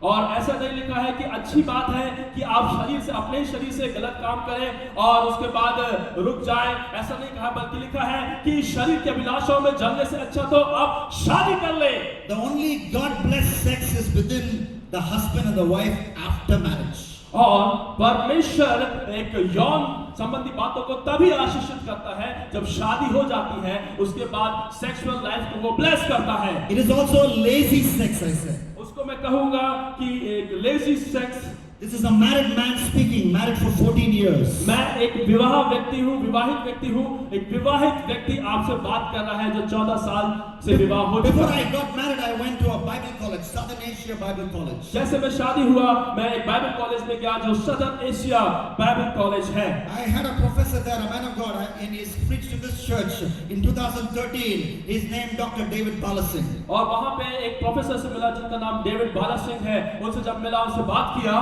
और ऐसा नहीं लिखा है कि अच्छी बात है कि आप शरीर से, अपने ही शरीर से गलत काम करें और उसके बाद रुक जाएं, ऐसा नहीं कहा, बल्कि लिखा है कि शरीर के अभिलाषाओं में जलने से अच्छा तो आप शादी कर लें। The only God-blessed sex is within the husband and the wife after marriage. और परमेश्वर एक यौन संबंधी बातों को तभी आशीषित करता है जब शादी हो जाती है, उसके बाद सेक्सुअल लाइफ को वो ब्लेस करता है। It is also lazy sex, I say. उसको मैं कहूंगा कि एक lazy sex. This is a married man speaking, married for 14 years. मैं एक विवाह व्यक्ति हूँ, विवाहित व्यक्ति हूँ। एक विवाहित व्यक्ति आपसे बात कर रहा है जो 14 साल से विवाह हो चुका Before है। I got married, I went to a Bible college, Southern Asia Bible College. जैसे मैं शादी हुआ, मैं एक बाइबल कॉलेज में गया जो सदर्न एशिया बाइबल कॉलेज है। I had a professor there, a man of God, and he's preached in this church in 2013. His name Dr. David Balasingh. और वहाँ पे एक प्रोफेसर से मिला जिनका नाम डेविड बाला सिंह है। उनसे जब मिला, उनसे बात किया।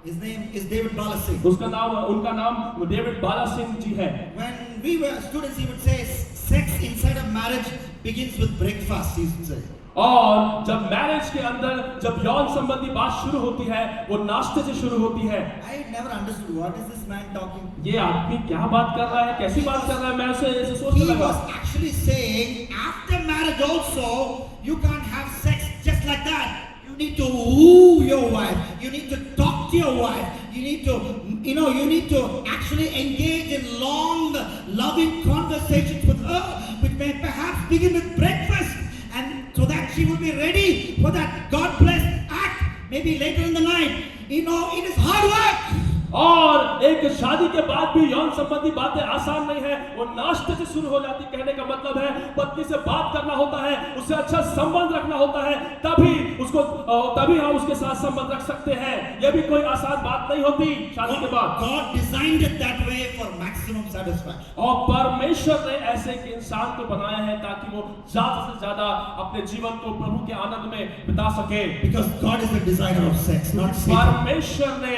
His name is David Balasingh. उनका नाम डेविड बाला सिंह जी है। When we were students, he would say, sex inside of marriage begins with breakfast, he would say. और जब मैरिज के अंदर जब यौन संबंधी बात शुरू होती है वो नाश्ते से शुरू होती है। I never understood what is this man talking. ये आदमी क्या बात कर रहा है, कैसी बात कर रहा है, मैं उसे ऐसे सोचने He लगा। was actually saying after marriage marriage also, you can't have sex just like that. You need to woo your wife. You need to talk to your wife. You need to actually engage in long, loving conversations with her, which may perhaps begin with breakfast, and so that she will be ready for that God-blessed act, maybe later in the night. It is hard work. और एक शादी के बाद भी यौन संबंधी बातें आसान नहीं है, वो नाश्ते से शुरू हो जाती। कहने का मतलब है पत्नी से बात करना होता है, उससे अच्छा संबंध रखना होता है, तभी हम उसके साथ संबंध रख सकते हैं। यह भी कोई आसान बात नहीं होती शादी के बाद। God designed it that way for maximum satisfaction. और परमेश्वर ने ऐसे एक इंसान को बनाया है ताकि वो ज्यादा से ज्यादा अपने जीवन को प्रभु के आनंद में बिता सके। Because God is the designer of sex, not Satan. परमेश्वर ने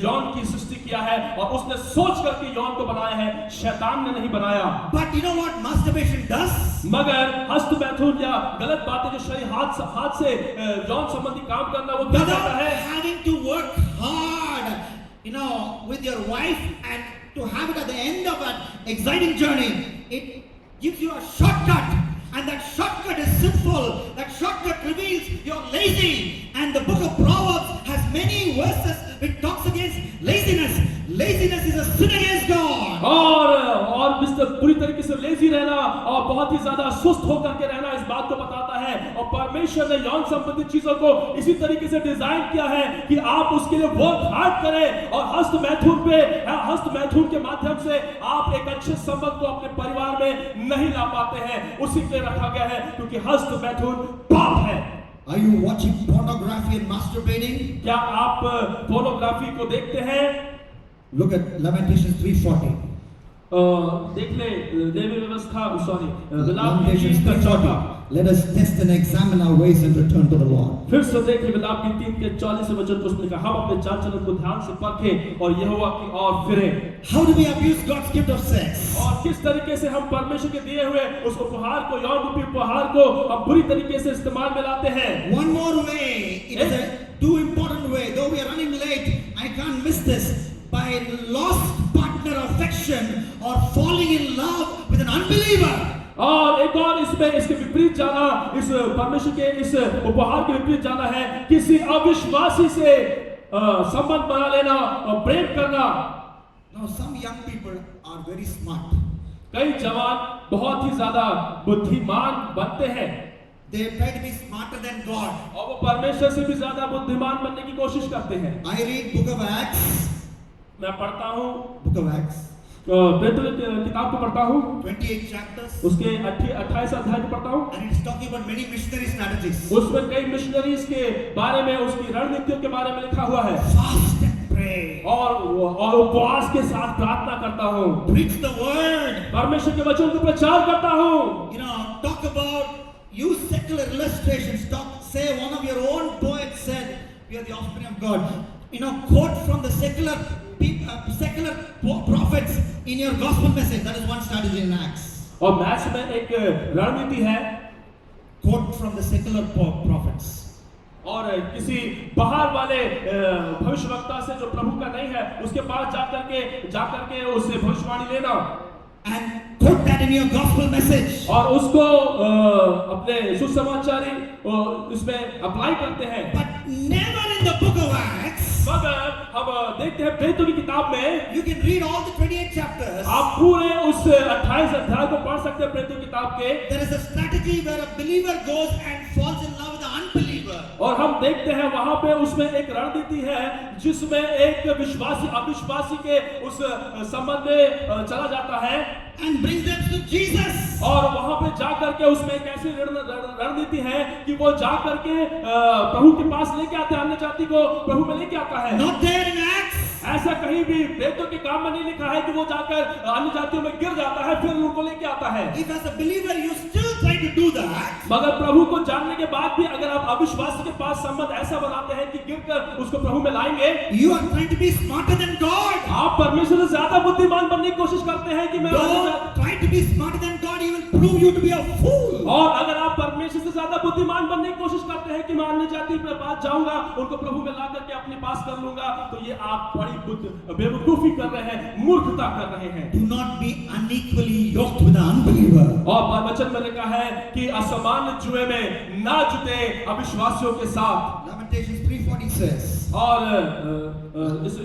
यौन की सृष्टि किया है और उसने सोच करके यौन को बनाया है, शैतान ने नहीं बनाया। But you know what masturbation does? मगर हस्त मैथुन या गलत बातें जो शरीर हाथ से यौन संबंधी काम करना, वो क्या करता है? Without having to work hard, with your wife, and to have it at the end of an exciting journey, it gives you a shortcut, and that shortcut is sinful. That shortcut reveals you're lazy, and the book of Proverbs has many verses which talks against laziness. Laziness is a sin against God. और पूरी तरीके से lazy रहना और बहुत ही ज्यादा सुस्त होकर के रहना इस बात को बताता है। और परमेश्वर ने यौन संबंधी चीजों को इसी तरीके से डिजाइन किया है कि आप उसके लिए वर्क हार्ड करें, और हस्त मैथुन के माध्यम से आप एक अच्छे संबंध को अपने परिवार में नहीं ला पाते हैं। उसी के लिए रखा गया है क्योंकि हस्त मैथुन पाप है। Are you watching pornography and masturbating? क्या आप पोर्नोग्राफी को देखते हैं? Look at Lamentations 3:40. देख ले देवी व्यवस्था, Lamentations 3:40. Let us test and examine our ways and return to the Lord. फिर से देखिए विलाप की 3:40 वचन को उसने कहा, हम अपने चाल चलन को ध्यान से परखें और यहोवा की ओर फिरें। How do we abuse God's gift of sex? और किस तरीके से हम परमेश्वर के दिए हुए उस उपहार को, यौन रूपी उपहार को हम बुरी तरीके से इस्तेमाल में लाते हैं। One more way, it is a too important way, though we are running late, I can't miss this. By lost partner affection or falling in love with an unbeliever. और एक और इसके विपरीत जाना, इस परमेश्वर के इस उपहार के विपरीत जाना है किसी अविश्वासी से संबंध बना लेना और प्रेम करना। Now some young people are very smart. कई जवान बहुत ही ज्यादा बुद्धिमान बनते हैं। They try to be smarter than God. और वो परमेश्वर से भी ज्यादा बुद्धिमान बनने की कोशिश करते हैं। I read Book of Acts. मैं पढ़ता हूँ Book of Acts. पेतुल किताब को पढ़ता हूँ, 28 chapters. उसके 28 अध्याय को पढ़ता हूँ। And it's talking about many missionary strategies. उसमें कई मिशनरीज के बारे में, उसकी रणनीतियों के बारे में लिखा हुआ है। Fast and pray. और उपवास के साथ प्रार्थना करता हूँ। Preach the word. परमेश्वर के वचन को प्रचार करता हूँ। Talk about, use secular illustrations. Say one of your own poets said, we are the offspring of God. Quote from the secular prophets in your gospel message. That is one strategy in Acts. और maths में एक रणनीति है, quote from the secular prophets. और किसी बाहर वाले भविष्यवक्ता से जो प्रभु का नहीं है उसके पास जाकर के उससे भविष्यवाणी लेना, and quote that in your gospel message. और उसको अपने सुसमाचारी उसमें अप्लाई करते हैं। But never in the book of Acts. मगर हम देखते हैं प्रेरितों की किताब में, you can read all the 28 chapters. आप पूरे उस 28 अध्याय को पढ़ सकते हैं प्रेरितों की किताब के। There is a strategy where a believer goes and falls in love with an unbeliever. और हम देखते हैं वहां पे उसमें एक रणनीति है जिसमें एक विश्वासी अविश्वासी के उस संबंध में चला जाता है and brings them to Jesus. और वहां पे जाकर के उसमें एक ऐसी रणनीति है कि वो जाकर के प्रभु के पास लेके आते हैं, अन्य जाति को प्रभु में लेके आता है। Not there in Acts. ऐसा कहीं भी प्रेरितों के काम में नहीं लिखा है कि वो जाकर अन्य जातियों में गिर जाता है फिर उनको लेके आता है। If as a believer you still try to do that, मगर प्रभु को जानने के बाद भी अगर आप अविश्वासी के पास संबंध ऐसा बनाते हैं कि गिरकर उसको प्रभु में लाएंगे, you are trying to be smarter than God. आप परमेश्वर से ज्यादा बुद्धिमान बनने की कोशिश करते हैं कि मैं Don't try to be smarter than God, he will prove you to be a fool. और अगर आप परमेश्वर से ज्यादा बुद्धिमान बनने की कोशिश करते हैं कि मैं अन्य जाति के पास जाऊंगा, उनको प्रभु में ला करके अपने पास कर लूंगा, तो ये आप बड़ी बेवकूफी कर रहे हैं, मूर्खता कर रहे हैं। Do not be unequally yoked with the unbeliever. और वचन में लिखा है कि असमान जुए में ना जुटे अविश्वासियों के साथ। Lamentations 3:40 says, और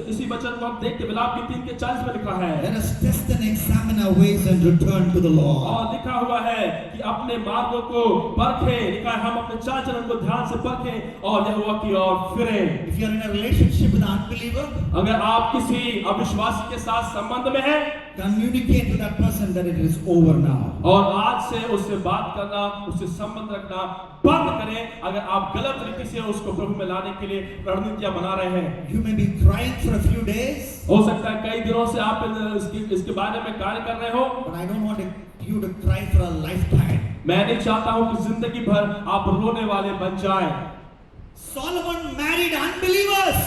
इसी वचन को हम देखते विलाप की 3:40 में लिखा है, let us test and examine our ways and return to the Lord. और लिखा हुआ है कि अपने मार्गों को परखें, लिखा है हम अपने चाल चलन को ध्यान से परखें और यहोवा की ओर फिरें। If you are in a relationship with an unbeliever, अगर आप किसी अविश्वासी के साथ संबंध में हैं, communicate with that person that it is over now. और आज से उससे बात करना, उससे संबंध रखना बंद करें। अगर आप गलत रीति से उसको प्रभु में लाने के लिए रणनीतियां बना रहे हैं। You may be crying for a few days, हो सकता है कई दिनों से आप इसके बारे में कार्य कर रहे हो, but I don't want you to cry for a lifetime. मैं नहीं चाहता हूं कि जिंदगी भर आप रोने वाले बन जाएं। Solomon married unbelievers.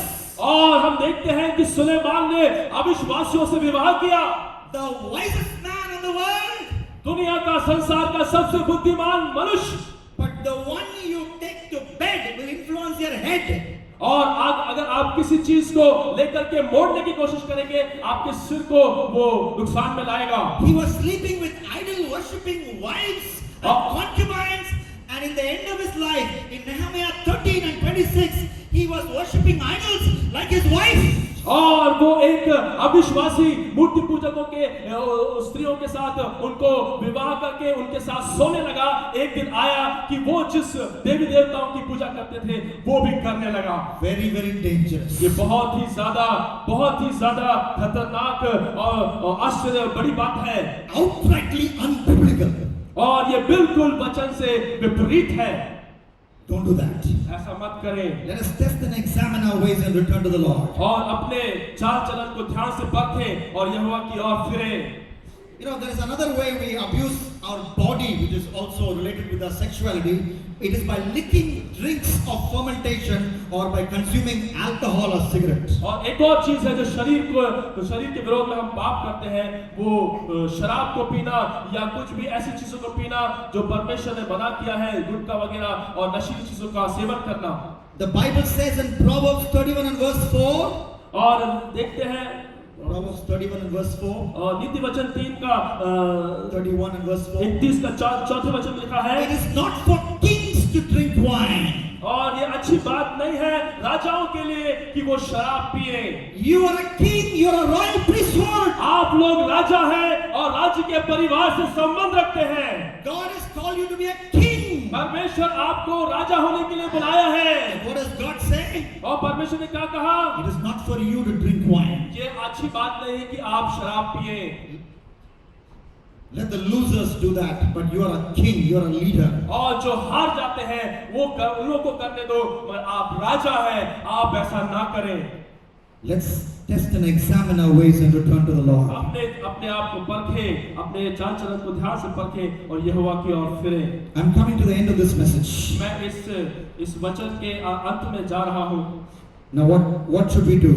और हम देखते हैं कि सुलेमान ने अविश्वासियों से विवाह किया। The wisest man in the world, दुनिया का, संसार का सबसे बुद्धिमान मनुष्य, but the one you take to bed will influence your head. और अगर आप किसी चीज को लेकर के मोड़ने की कोशिश करेंगे, आपके सिर को वो नुकसान में लाएगा। He was sleeping with idol worshipping wives and concubines, and in the end of his life, in Nehemiah 13:26, he was worshipping idols like his wife. और वो एक अविश्वासी मूर्ति पूजकों के स्त्रियों के साथ उनको विवाह करके उनके साथ सोने लगा। एक दिन आया कि वो जिस देवी देवताओं की पूजा करते थे वो भी करने लगा। Very, very dangerous. ये बहुत ही ज्यादा खतरनाक और आश्चर्य बड़ी बात है, Outrightly unbiblical. और ये बिल्कुल वचन से विपरीत है। Don't do that. ऐसा मत करें। Let us test and examine our ways and return to the Lord. और अपने चाल चलन को ध्यान से परखें और यहोवा की ओर फिरें। You know, there is another way we abuse our body, which is also related with our sexuality. It is by licking drinks of fermentation or by consuming alcohol or cigarettes. और एक और चीज है जो शरीर के विरोध में हम पाप करते हैं, वो शराब को पीना या कुछ भी ऐसी चीजों को पीना जो परमेश्वर ने मना किया है, गुटखा वगैरह और नशीली चीजों का सेवन करना। The Bible says in Proverbs 31 and verse 4. और देखते हैं Proverbs 31 and verse 4. और नीति वचन 3 का 31 and verse 4. 31 का चौथे वचन में लिखा है, It is not for kings to drink wine. और ये अच्छी बात नहीं है राजाओं के लिए कि वो शराब पिए। You are a king, you are a royal priesthood. आप लोग राजा हैं और राज्य के परिवार से संबंध रखते हैं। God has called you to be a king. परमेश्वर आपको राजा होने के लिए बुलाया है। What does God say? और परमेश्वर ने क्या कहा? It is not for you to drink wine. ये अच्छी बात नहीं है कि आप शराब पिए। Let the losers do that, but you are a king, you are a leader. और जो हार जाते हैं वो उन लोगों को करने दो, मगर आप राजा हैं, आप ऐसा ना करें। Let's test and examine our ways and return to the Lord. अपने आप को परखें, अपने चाल चलन को ध्यान से परखें और यहोवा की ओर फिरें। I'm coming to the end of this message. मैं इस वचन के अंत में जा रहा हूँ। Now what should we do?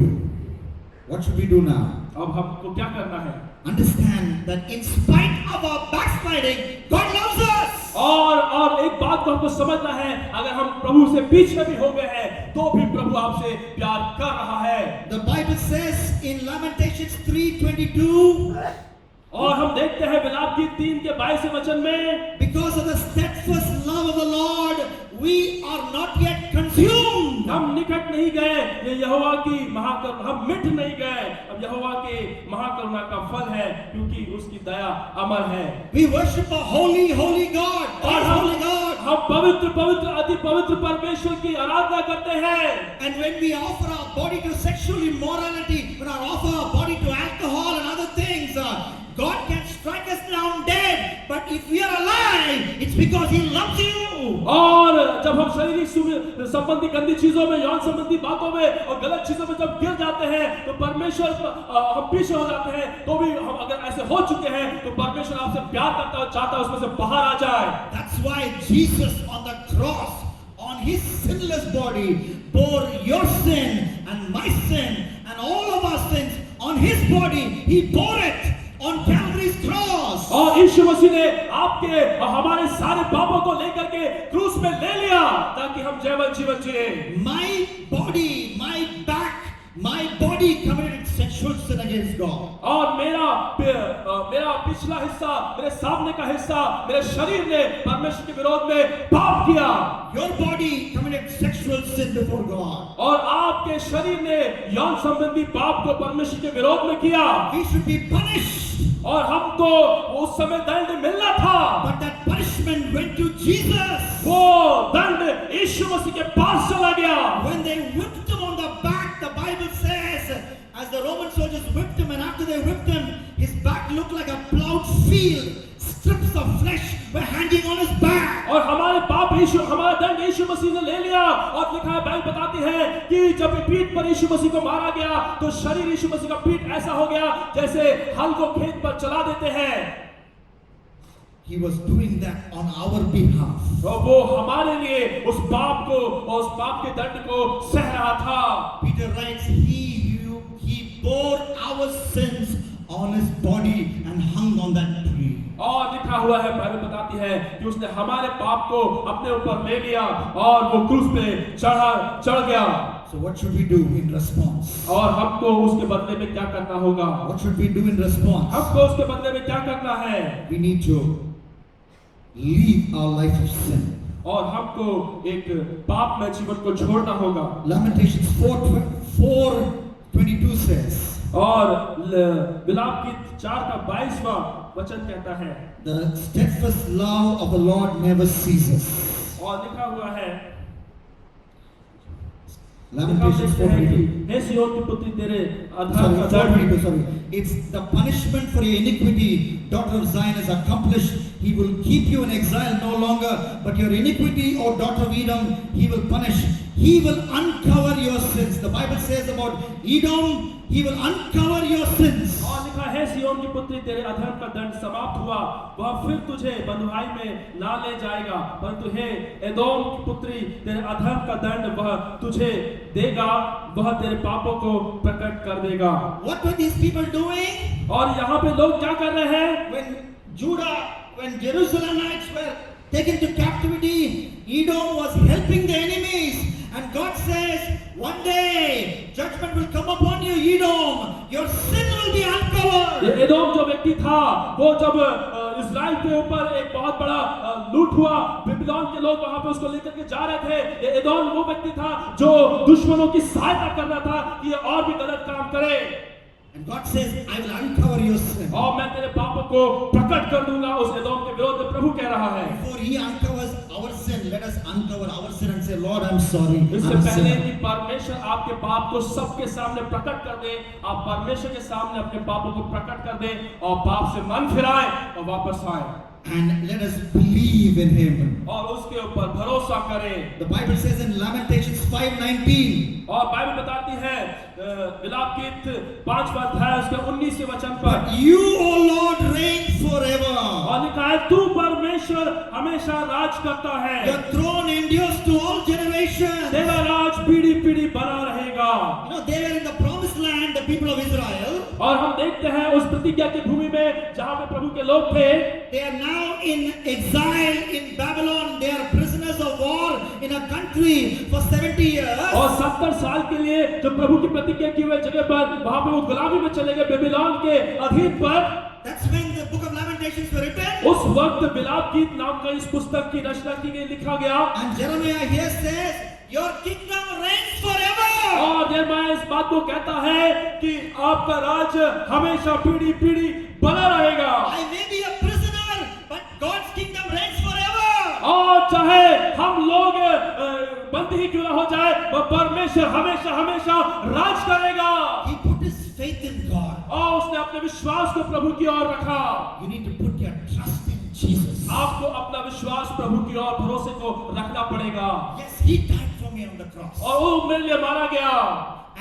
What should we do now? अब हमको क्या करना है? Understand that in spite of our backsliding, God loves us. और एक बात को हमको समझना है, अगर हम प्रभु से पीछे भी हो गए हैं तो भी प्रभु आपसे प्यार कर रहा है। The Bible says in Lamentations 3:22, और हम देखते हैं विलाप की 3:22 वचन में, because of the steadfast love of the Lord, we are not yet consumed. हम निकट नहीं गए, ये यहोवा की महाकरुणा, हम मिट नहीं गए। अब यहोवा के महाकरुणा का फल है, क्योंकि उसकी दया अमर है। We worship a holy, holy God. और Holy God. हम पवित्र अति पवित्र परमेश्वर की आराधना करते हैं। And when we offer our body to sexual immorality, when we offer our body to alcohol and other things, God can strike us down dead. But if we are alive, it's because He loves you. और जब हम शारीरिक संबंधी गंदी चीजों में, यौन संबंधी बातों में और गलत चीजों में जब गिर जाते हैं तो परमेश्वर हम पीछे हो जाते हैं। तो भी हम अगर ऐसे हो चुके हैं तो परमेश्वर आपसे प्यार करता है, चाहता है उसमें से बाहर आ जाए। That's why Jesus on the cross, on His sinless body, bore your sin and my sin and all of our sins on His body. He bore it on Calvary's cross. और इस यीशु मसीह ने आपके और हमारे सारे पापों को लेकर के क्रूस में ले लिया ताकि हम जीवन जिए। My body, my back, my body committed sexual sin against God. और मेरा पिछला हिस्सा, मेरे सामने का हिस्सा, मेरे शरीर ने परमेश्वर के विरोध में पाप किया। Your body committed sexual sin before God. और आपके शरीर ने यौन संबंधी पाप को परमेश्वर के विरोध में किया We should be punished. और हमको उस समय दंड मिलना था। But that punishment went to Jesus. वो दंड यीशु मसीह के पास चला गया। When they whipped him on the back, the Bible says, as the Roman soldiers whipped him, and after they whipped him, his back looked like a plowed field. Strips of flesh were hanging on his back. और हमारा दंड यीशु मसीह ने ले लिया। और लिखा है, Bible बताती है कि जब पीठ पर यीशु मसीह को मारा गया तो शरीर यीशु मसीह का पीठ ऐसा हो गया जैसे हल को खेत पर चला देते हैं। He was doing that on our behalf. तो वो हमारे लिए उस पाप को और उस पाप के दंड को सह रहा था। Peter writes, he bore our sins on his body and hung on that tree. और लिखा हुआ है, बाइबल बताती है कि उसने हमारे पाप को अपने ऊपर ले लिया और वो क्रूस पे चढ़ गया। So what should we do in response? और हमको उसके बदले में क्या करना होगा? What should we do in response? हमको उसके बदले में क्या करना है? We need to leave our life of sin. और हमको एक पाप में जीवन को छोड़ना होगा। Lamentations 4:22 says, और विलाप गीत 4:22 वचन कहता है, the steadfast love of the Lord never ceases. और लिखा हुआ है, Lamentations 4:22. हे सिय्योन की पुत्री तेरे अधर्म का दंड, Sorry. It's the punishment for your iniquity, daughter of Zion, is accomplished. He will keep you in exile no longer, but your iniquity, O daughter of Edom, he will punish. He will uncover your sins. The Bible says about Edom, he will uncover your sins. और लिखा है, सिय्योन की पुत्री तेरे अधर्म का दंड समाप्त हुआ, वह फिर तुझे बंधुआई में ना ले जाएगा, परंतु हे एदोम की पुत्री तेरे अधर्म का दंड वह तुझे देगा, वह तेरे पापों को प्रकट कर देगा। What were these people doing? और यहाँ पे लोग क्या कर रहे हैं? When Jerusalemites were taken to captivity, Edom was helping the enemies. And God says, one day judgment will come upon you, Edom. Your sin will be uncovered. ये एदोम जो व्यक्ति था, वो जब इस्राएल के ऊपर एक बहुत बड़ा लूट हुआ, बेबीलोन के लोग वहां पे उसको लेकर के जा रहे थे। ये एदोम वो व्यक्ति था जो दुश्मनों की सहायता कर रहा था कि ये और भी गलत काम करे। And God says, I will uncover your sin. और मैं तेरे पापों को प्रकट कर दूंगा। उस एदोम के विरोध में प्रभु कह रहा है। Before He uncovers our sin, let us uncover our sin and say, Lord, I'm sorry. इससे I'm a पहले sinner. कि परमेश्वर आपके पाप को सबके सामने प्रकट कर दे, आप परमेश्वर के सामने अपने पापों को प्रकट कर दे और पाप से मन फिराएं और वापस आए। And let us believe in Him. और उसके ऊपर भरोसा करें। The Bible says in Lamentations 5:19. और बाइबल बताती है विलाप गीत 5वां अध्याय उसके 19वें वचन पर, But you, O Lord, reign forever. और लिखा है, तू परमेश्वर हमेशा राज करता है, Your throne endures to all generations. तेरा राज पीढ़ी पीढ़ी बना रहेगा। You know, they were in the promised land, the people of Israel. और हम देखते हैं उस प्रतिज्ञा की भूमि में जहां पे प्रभु के लोग थे, They are now in exile in Babylon. They are prisoners of war in a country for 70 years. और 70 साल के लिए जो प्रभु की प्रतिज्ञा की हुई जगह पर वहां पे वो गुलामी में चले गए बेबीलोन के अधीन पर। That's when the book of Lamentations were written. उस वक्त विलाप गीत नाम का इस पुस्तक की रचना की गई, लिखा गया। And Jeremiah here says, your kingdom reigns forever. और यिर्मयाह इस बात को कहता है कि आपका राज हमेशा पीढ़ी पीढ़ी बना रहेगा। I may be a prisoner, but God's kingdom reigns forever. और चाहे हम लोग बंदी ही क्यों ना हो जाए, वह परमेश्वर हमेशा हमेशा राज करेगा। He put his faith in God. और उसने अपने विश्वास को प्रभु की ओर रखा। You need to put your trust in Jesus. आपको अपना विश्वास प्रभु की ओर भरोसे को रखना पड़ेगा। Yes, He died for me on the cross. और वो मेरे लिए मारा गया।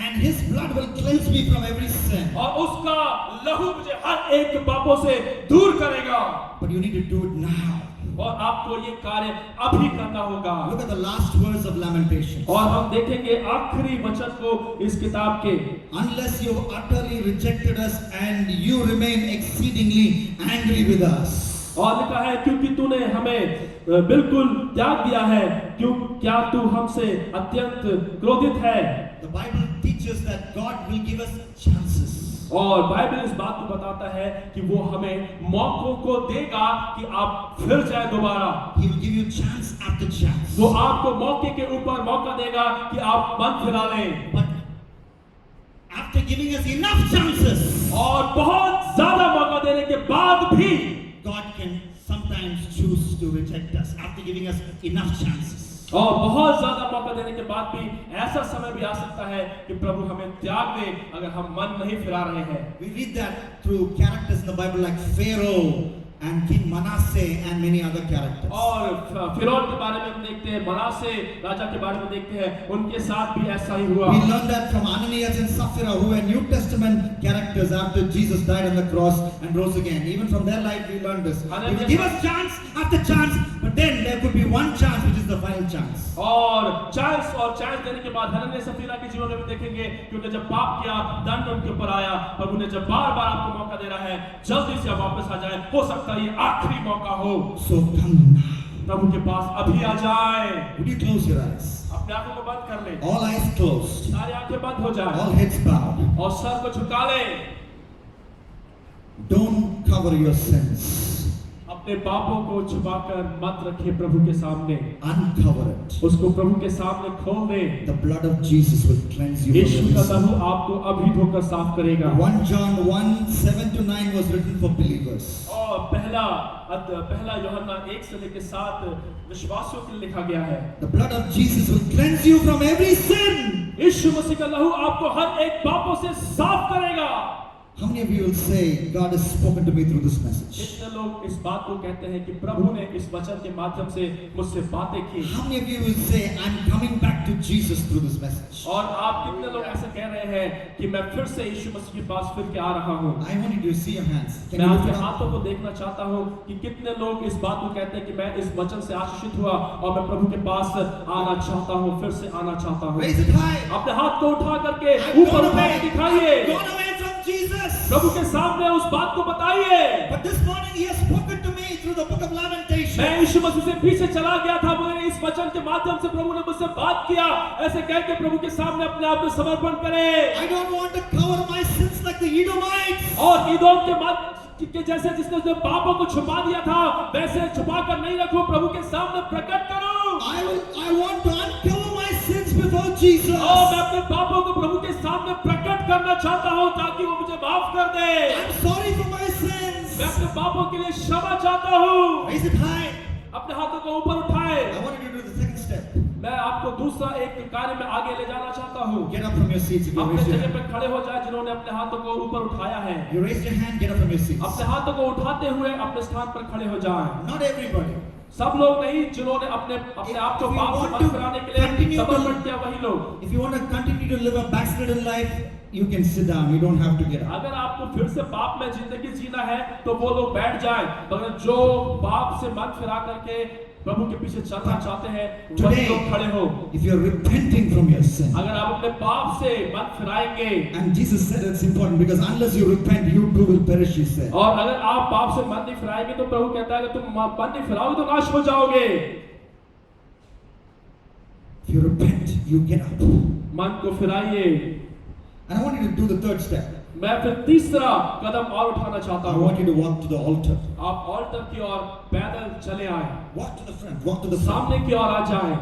And His blood will cleanse me from every sin. और उसका लहू मुझे हर एक पापों से दूर करेगा। But you need to do it now. और आपको ये कार्य अभी करना होगा। Look at the last words of Lamentations. और हम देखेंगे आखिरी वचन को इस किताब के, Unless you have utterly rejected us and you remain exceedingly angry with us. और लिखा है क्योंकि तूने हमें बिल्कुल त्याग दिया है, क्या तू हमसे अत्यंत क्रोधित है। The Bible teaches that God will give us chances. और बाइबल इस बात को बताता है कि वो हमें मौकों को देगा कि आप फिर जाए दोबारा। He will give you chance after chance. वो आपको मौके के ऊपर मौका देगा कि आप मन फिरा लें। But after giving us enough chances, और बहुत ज्यादा मौका देने के बाद भी God can sometimes choose to reject us after giving us enough chances. और बहुत ज्यादा मौका देने के बाद भी ऐसा समय भी आ सकता है कि प्रभु हमें त्याग दे अगर हम मन नहीं फिरा रहे हैं। We read that through characters in the Bible like Pharaoh and King Manasseh and many other characters. और फिरौन के बारे में हम देखते हैं, मनासे राजा के बारे में देखते हैं, उनके साथ भी ऐसा ही हुआ। We learn that from Ananias and Sapphira, who were New Testament characters after Jesus died on the cross and rose again. Even from their life we learn this. He will give us chance after chance, but then there could be one chance which is the final chance. और chance देने के बाद हनन्याह सफीरा के जीवन में भी देखेंगे कि उन्होंने जब पाप किया, दंड उनके ऊपर आया, प्रभु ने जब बार-बार आपको मौका दे रहा है, जल्दी से वापस आ जाए, हो सकता है ये आखिरी मौका हो। So come now. प्रभु के पास अभी आ जाए। Would you close your eyes? अपने आंखों को बंद कर ले, All eyes closed. सारी आंखें बंद हो जाए All heads bowed. और सर को झुका ले। Don't cover your sins. अपने पापों को छुपाकर मत रखिए प्रभु के सामने, Uncover it. उसको प्रभु के सामने खोल दे। The blood of Jesus will cleanse you Yeshu from का every sin. लहू आपको अभी धोकर साफ करेगा। 1 John 1:7-9 was written for believers. और पहला यूहन्ना 1 से लेकर 7 विश्वासियों के लिए लिखा गया है। The blood of Jesus will cleanse you from every sin. यीशु मसीह का लहू आपको हर एक पापों से साफ करेगा। How many of you will say, God has spoken to me through this message? कितने लोग इस बात को कहते हैं कि प्रभु ने इस वचन के माध्यम से मुझसे बातें की। How many of you will say, I'm coming back to Jesus through this message? और आप कितने लोग ऐसे कह रहे हैं कि मैं फिर से यीशु मसीह के पास फिर के आ रहा हूँ। I want you to see your hands. Can मैं you lift आपके it up? हाथों को देखना चाहता हूँ कि कितने लोग इस बात को कहते हैं कि मैं इस वचन से आशीषित हुआ और मैं प्रभु के पास आना चाहता हूँ, फिर से आना चाहता हूँ। Raise it high. अपने हाथ को उठा करके I've ऊपर gone उठा away. के दिखाइए, I've gone away from Jesus. प्रभु के सामने उस बात को बताइए। But this morning He has spoken to me through the book of Lamentation. मैं यीशु मसीह से पीछे चला गया था, मगर इस वचन के माध्यम से प्रभु ने मुझसे बात किया। ऐसे कह के प्रभु के सामने अपने आप में समर्पण करें। I don't want to cover my sins like the Edomites. और ईदोम के जैसे जिसने उसने पापों को छुपा दिया था, वैसे छुपा कर नहीं रखो, प्रभु के सामने प्रकट करो। I want to uncover my sins before Jesus. और मैं अपने पापों को प्रभु के सामने प्रकट करना चाहता हूँ ताकि वो मुझे माफ कर दे। I'm sorry for my sins. मैं अपने पापों के लिए क्षमा चाहता हूँ। Raise it high. अपने हाथों को ऊपर उठाए। I want you to do the second step. मैं आपको दूसरा एक कार्य में आगे ले जाना चाहता हूँ। Get up from your seats if you अपने raise your जगह hand. पे खड़े हो जाए जिन्होंने अपने हाथों को ऊपर उठाया है। You raised your hand, get up from your seats. अपने हाथों को उठाते हुए अपने स्थान पर खड़े हो जाएं। Not everybody. सब लोग नहीं, जिन्होंने अपने आप को पाप से मत कराने के लिए समर्पण किया, वही लोग। If you want to continue to live a backslidden life, you can sit down. You don't have to get up. अगर आपको फिर से पाप में जिंदगी जीना है तो वो लोग बैठ जाएं, मगर जो पाप से मन फिरा करके प्रभु के पीछे चलना चाहते हैं वही लोग खड़े हो। If you're repenting from your sin, अगर आप अपने पाप से मन फिराएंगे, and Jesus said it's important because unless you repent, you too will perish, He said. और अगर आप पाप से मन नहीं फिराएंगे तो प्रभु कहता है कि तुम मन नहीं फिराओगे तो नाश हो जाओगे। If you repent, you get up. मन को फिराइए। And I want you to do the third step. मैं फिर तीसरा कदम और उठाना चाहता I हूँ। want you to walk to the altar. आप ऑल्टर की ओर पैदल चले आए, Walk to the front. Walk to the front. सामने की ओर आ जाएं,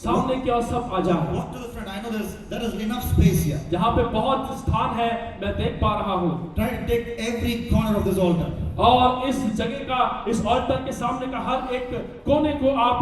सामने की ओर सब आ जाएं। Walk to the front. I know there is enough space here. यहाँ पे बहुत स्थान है, मैं देख पा रहा हूँ। Try to take every corner of this altar. और इस जगह का, इस ऑल्टर के सामने का हर एक कोने को आप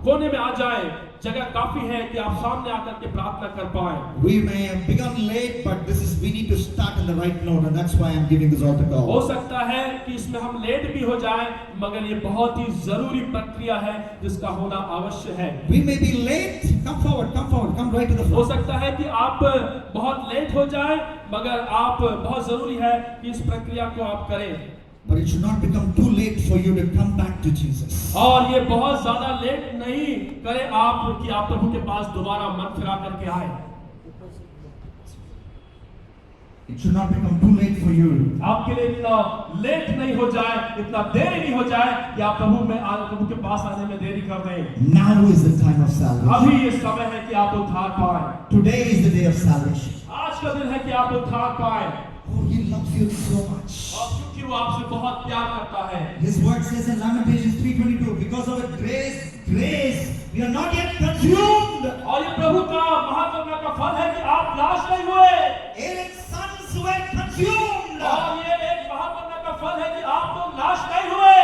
कोने में आ जाएं। जगह काफी है कि आप सामने आकर के प्रार्थना कर पाए। We may have begun late, but we need to start in the right note, and that's why I'm giving this altar हो call. सकता है कि इसमें हम लेट भी हो जाएं, मगर ये बहुत ही जरूरी प्रक्रिया है जिसका होना आवश्यक है। We may be late. Come forward. Come right to the हो front. सकता है कि आप बहुत लेट हो जाएं, मगर आप बहुत जरूरी है कि इस प्रक्रिया को आप करें। But it should not become too late for you to come back to Jesus. और ये बहुत ज्यादा लेट नहीं करें आप कि आप प्रभु के पास दोबारा मन फिरा करके आए। It should not become too late for you. आपके लिए इतना लेट नहीं हो जाए, इतना देरी नहीं हो जाए कि आप प्रभु के पास आने में देरी कर दें। Now is the time of salvation. अभी ये समय है कि आप उद्धार पाएं। Today is the day of salvation. आज का दिन है कि आप उद्धार पाएं। Oh, He loves you so much. और क्योंकि वो आपसे बहुत प्यार करता है। His word says in Lamentations 3:22, because of His grace, we are not yet consumed. और ये प्रभु का महाकरुणा का फल है कि आप नाश नहीं हुए। Aaron's sons were consumed. और ये एक महाकरुणा का फल है कि आप तो नाश नहीं हुए।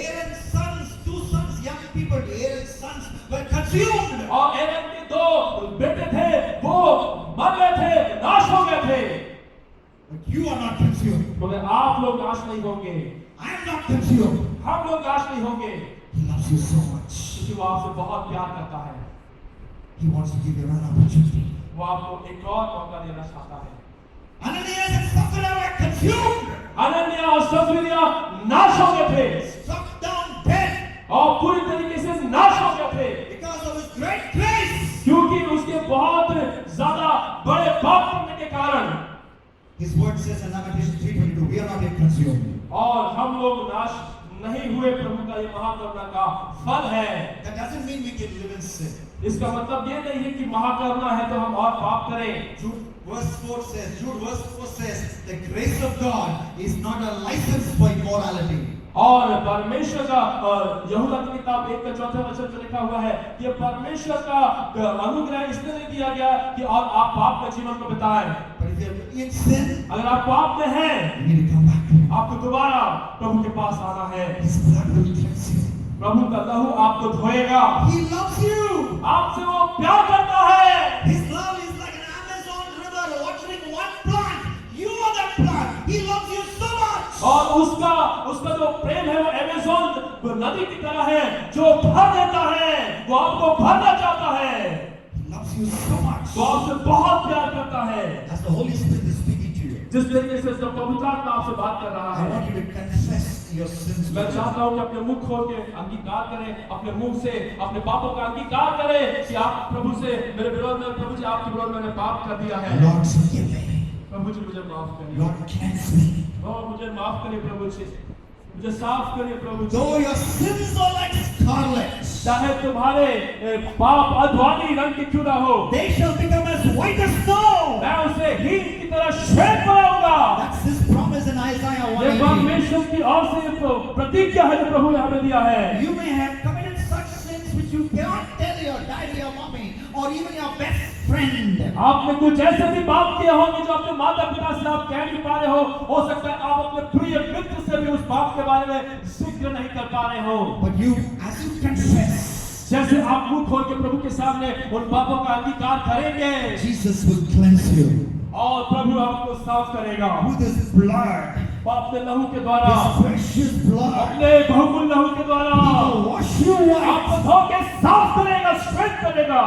Aaron's sons, two sons, young people, Aaron's sons were consumed. और एरन के दो बेटे थे, वो मर गए थे, नाश हो गए थे। But you are not consumed. मगर आप लोग नाश नहीं होंगे। I am not consumed. हम लोग नाश नहीं होंगे, He loves you so much. क्योंकि वो आपसे बहुत प्यार करता है। He wants to give you an opportunity. वो आपको एक और मौका देना चाहता है। Ananias and Sapphira were consumed. Ananya और सफीरिया नाश हो गए थे Struck down dead और पूरी तरीके से नाश हो गए थे, because of His great grace. क्योंकि उसके बहुत ज्यादा बड़े पाप करने के कारण। His word says in Lamentations 3:22, we are not yet consumed. और हम लोग नाश नहीं हुए। प्रभु का ये महाकरुणा का फल है। That doesn't mean we can live in sin. इसका मतलब ये नहीं है कि महाकरुणा है तो हम और पाप करें। Jude verse 4 says, the grace of God is not a license for immorality. और परमेश्वर का यहूदा की किताब 1:4 में लिखा हुआ है कि परमेश्वर का अनुग्रह इसलिए नहीं दिया गया कि और आप पाप में जीवन को बिताएं। But if you are in sin, अगर आप पाप में हैं, you need to come back to Him. आपको दोबारा प्रभु के पास आना है। His blood will cleanse you. प्रभु का लहू आपको धोएगा। He loves you. आपसे वो प्यार करता है। His love is like an Amazon river watering one plant. You are that plant. He loves you so much. और उसका जो प्रेम है वो अमेज़न नदी की तरह है जो भर देता है। वो आपको भरना चाहता है। He loves you so much. वो आपसे बहुत प्यार करता है। As the Holy Spirit is speaking to you, जिस तरीके से जब पवित्र आत्मा आपसे बात कर रहा I है, want you to confess your sins. मैं चाहता हूँ कि अपने मुख खोल के अंगीकार करें, अपने मुंह से अपने पापों का अंगीकार करें कि आप प्रभु से मेरे विरोध में, प्रभु जी आपके विरोध में मैंने पाप कर दिया है। Lord, forgive me. प्रभु जी मुझे माफ करिए। Lord, cleanse me. और मुझे माफ करिए प्रभु जी, मुझे साफ करिए प्रभु जी। Though your sins are like scarlet, चाहे तुम्हारे पाप अध्वानी रंग के क्यों ना हो, they shall become as white as snow. मैं उसे हीन की तरह श्वेत बनाऊंगा। That's His promise in Isaiah ये 1:18. परमेश्वर की ओर से प्रतिज्ञा है जो प्रभु ने हमें दिया है। You may have committed such sins which you cannot tell your daddy or mommy or even your best friend. आपने कुछ ऐसे भी पाप किए होंगे जो अपने माता पिता से आप कह नहीं पा रहे हो सकता है आप अपने प्रिय मित्र से भी उस पाप के बारे में जिक्र नहीं कर पा रहे हो। But you, as you confess, जैसे आप मुंह खोल के प्रभु के सामने उन पापों का अंगीकार करेंगे, Jesus will cleanse you और प्रभु आपको साफ करेगा with His blood, वो अपने लहू के द्वारा, His precious blood. अपने बहुमूल्य लहू के द्वारा He will wash you आपको white. धो के साफ करेगा, श्वेत करेगा।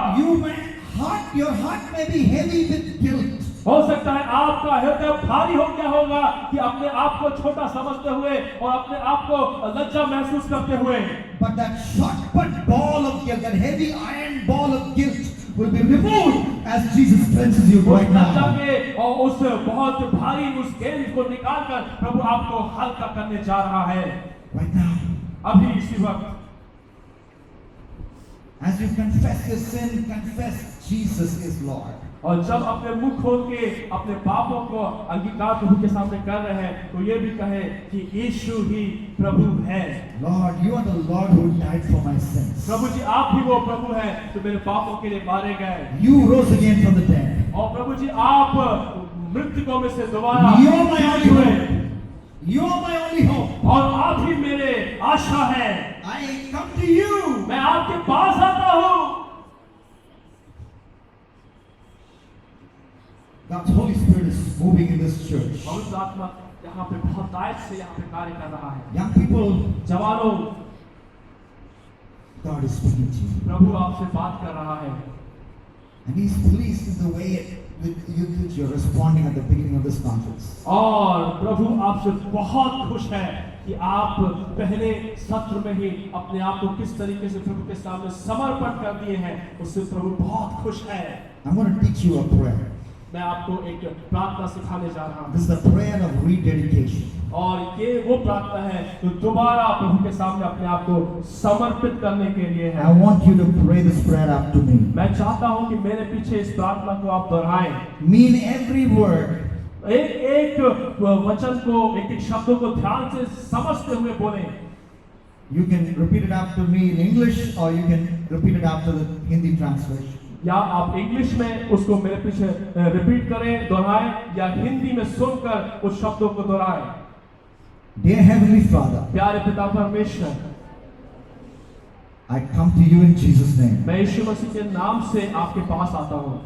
Your heart may be heavy with guilt. हो सकता है आपका हृदय भारी हो गया होगा कि अपने आप को छोटा समझते हुए और अपने आप को लज्जा महसूस करते हुए, But that short-put ball of guilt, that heavy iron ball of guilt will be removed as Jesus cleanses you right लज्जा now. के और उस बहुत भारी उस गेंद को निकालकर प्रभु आपको हल्का करने जा रहा है Right now. अभी इसी वक्त। As you confess your sin, confess Jesus is Lord. और जब अपने मुंह खोल के अपने पापों को अंगीकार प्रभु के सामने कर रहे हैं तो ये भी कहे कि यीशु ही प्रभु है। Lord, you are the Lord who died for my sins. प्रभु जी आप ही वो प्रभु हैं जो मेरे पापों के लिए मारे गए, You rose again from the dead. और प्रभु जी आप मृतकों में से दोबारा You are my only हुए, hope. You are my only hope. और आप ही मेरे आशा है। I come to you. मैं आपके पास आता हूँ। God's Holy Spirit is moving in this church. पवित्र आत्मा यहाँ पे बहुत दायित्व से यहाँ पे कार्य कर रहा है। Young people, जवानों, God is speaking to you. प्रभु आपसे बात कर रहा है And He's pleased in the way that you're responding at the beginning of this conference. और प्रभु आपसे बहुत खुश है कि आप पहले सत्र में ही अपने आप को किस तरीके से प्रभु के सामने समर्पण कर दिए हैं, उससे प्रभु बहुत खुश है। I'm going to teach you a prayer. मैं आपको एक प्रार्थना सिखाने जा रहा हूँ। This is the prayer of rededication. और ये वो प्रार्थना है जो दोबारा प्रभु के सामने अपने आप को समर्पित करने के लिए है। I want you to pray this prayer after me. मैं चाहता हूँ कि मेरे पीछे इस प्रार्थना को आप दोहराएं। Mean every word. एक एक वचन को, एक एक शब्दों को ध्यान से समझते हुए बोलें। You can repeat it after me in English or you can repeat it after the Hindi translation. या आप इंग्लिश में उसको मेरे पीछे रिपीट करें, दोहराएं, या हिंदी में सुनकर उस शब्दों को दोहराएं। Dear Heavenly Father, प्यारे पिता परमेश्वर, I come to you in Jesus' name. मैं यीशु मसीह के नाम से आपके पास आता हूँ।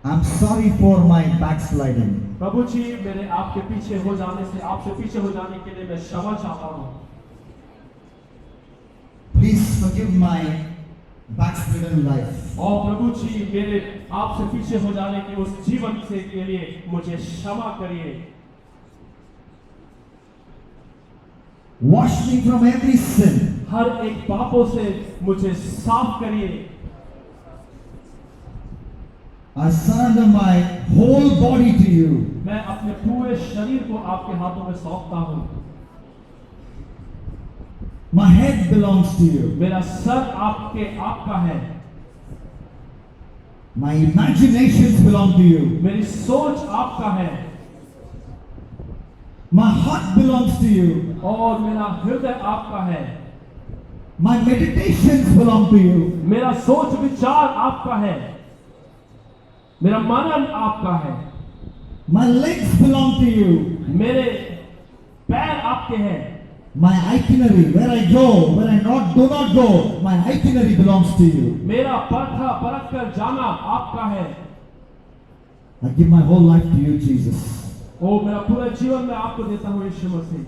I'm sorry for my backsliding. प्रभु जी, मेरे आपके पीछे हो जाने से, आपसे पीछे हो जाने के लिए मैं क्षमा चाहता हूँ। Please forgive my backslidden life. और प्रभु जी, मेरे आपसे पीछे हो जाने के उस जीवन से के लिए मुझे क्षमा करिए। Wash me from every sin. हर एक पापों से मुझे साफ करिए। I surrender my whole body to you. मैं अपने पूरे शरीर को आपके हाथों में सौंपता हूँ। My head belongs to you. मेरा सर आपका है। My imaginations belong to you. मेरी सोच आपका है। My heart belongs to you. और मेरा हृदय आपका है। My meditations belong to you. मेरा सोच विचार आपका है। मेरा मनन आपका है। My legs belong to you. मेरे पैर आपके हैं। My itinerary, where I go, where I do not go, my itinerary belongs to you. मेरा परख कर जाना आपका है। I give my whole life to you, Jesus. ओ मेरा पूरा जीवन मैं आपको देता हूँ यीशु मसीह।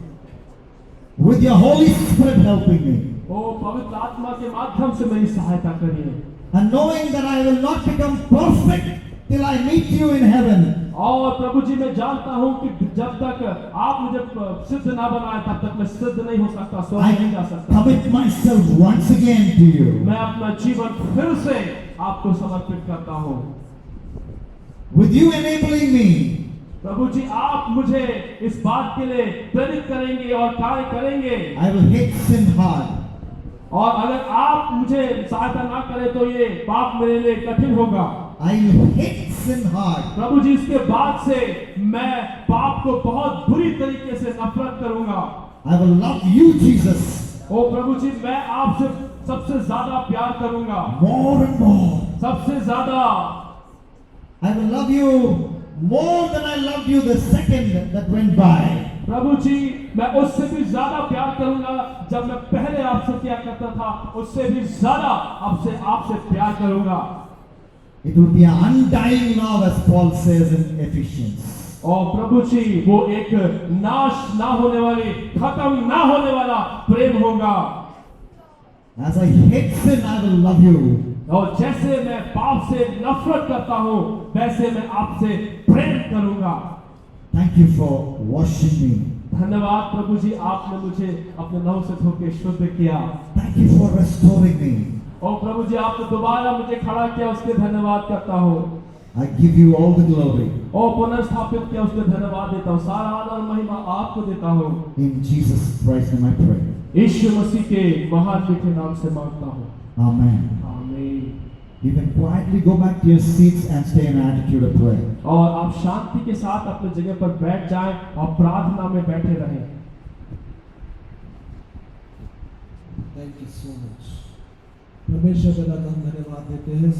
With your Holy Spirit helping me. ओ पवित्र आत्मा के माध्यम से मेरी सहायता करिए। And knowing that I will not become perfect till I meet you in heaven. और प्रभु जी, मैं जानता हूँ कि जब तक आप मुझे सिद्ध ना बनाए तब तक मैं सिद्ध नहीं हो सकता, स्वर्ग नहीं जा I सकता। commit myself once again to you. मैं अपना जीवन फिर से आपको समर्पित करता हूँ। With you enabling me, प्रभु जी, आप मुझे इस बात के लिए प्रेरित करेंगे और कार्य करेंगे। I will hate sin hard. और अगर आप मुझे सहायता ना करें तो ये पाप मेरे लिए कठिन होगा। I will hate sin hard. प्रभु जी, इसके बाद से मैं पाप को बहुत बुरी तरीके से नफरत करूंगा। I will love you, Jesus, ओ प्रभु जी, मैं आपसे सबसे ज्यादा प्यार करूंगा, more and more. सबसे ज्यादा। I will love you more than I loved you the second that went by. प्रभु जी, मैं उससे भी ज्यादा प्यार करूंगा जब मैं पहले आपसे किया करता था, उससे भी ज्यादा आपसे प्यार करूंगा। It will be an undying love, as Paul says in Ephesians. और प्रभु जी, वो एक नाश ना होने वाली, खत्म ना होने वाला प्रेम होगा। As I hate sin, I will love you. और जैसे मैं पाप से नफरत करता हूँ, वैसे मैं आपसे प्रेम करूंगा। Thank you for washing me. धन्यवाद प्रभु जी, आपने मुझे अपने लहू से धो के शुद्ध किया। Thank you for restoring me. और प्रभु जी, आपने दोबारा मुझे खड़ा किया, उसके धन्यवाद करता हूँ। I give you all the glory. और पुनर्स्थापित किया, उसके धन्यवाद देता हूँ। सारा आदर और महिमा आपको देता हूँ। In Jesus Christ's name I pray. यीशु मसीह के महान मीठे नाम से मांगता हूँ। Amen. आमीन। You can quietly go back to your seats and stay in an attitude of prayer. और आप शांति के साथ अपने जगह पर बैठ जाएं और प्रार्थना में बैठे रहें। Thank you so much. परमेश्वर का हम धन्यवाद देते हैं।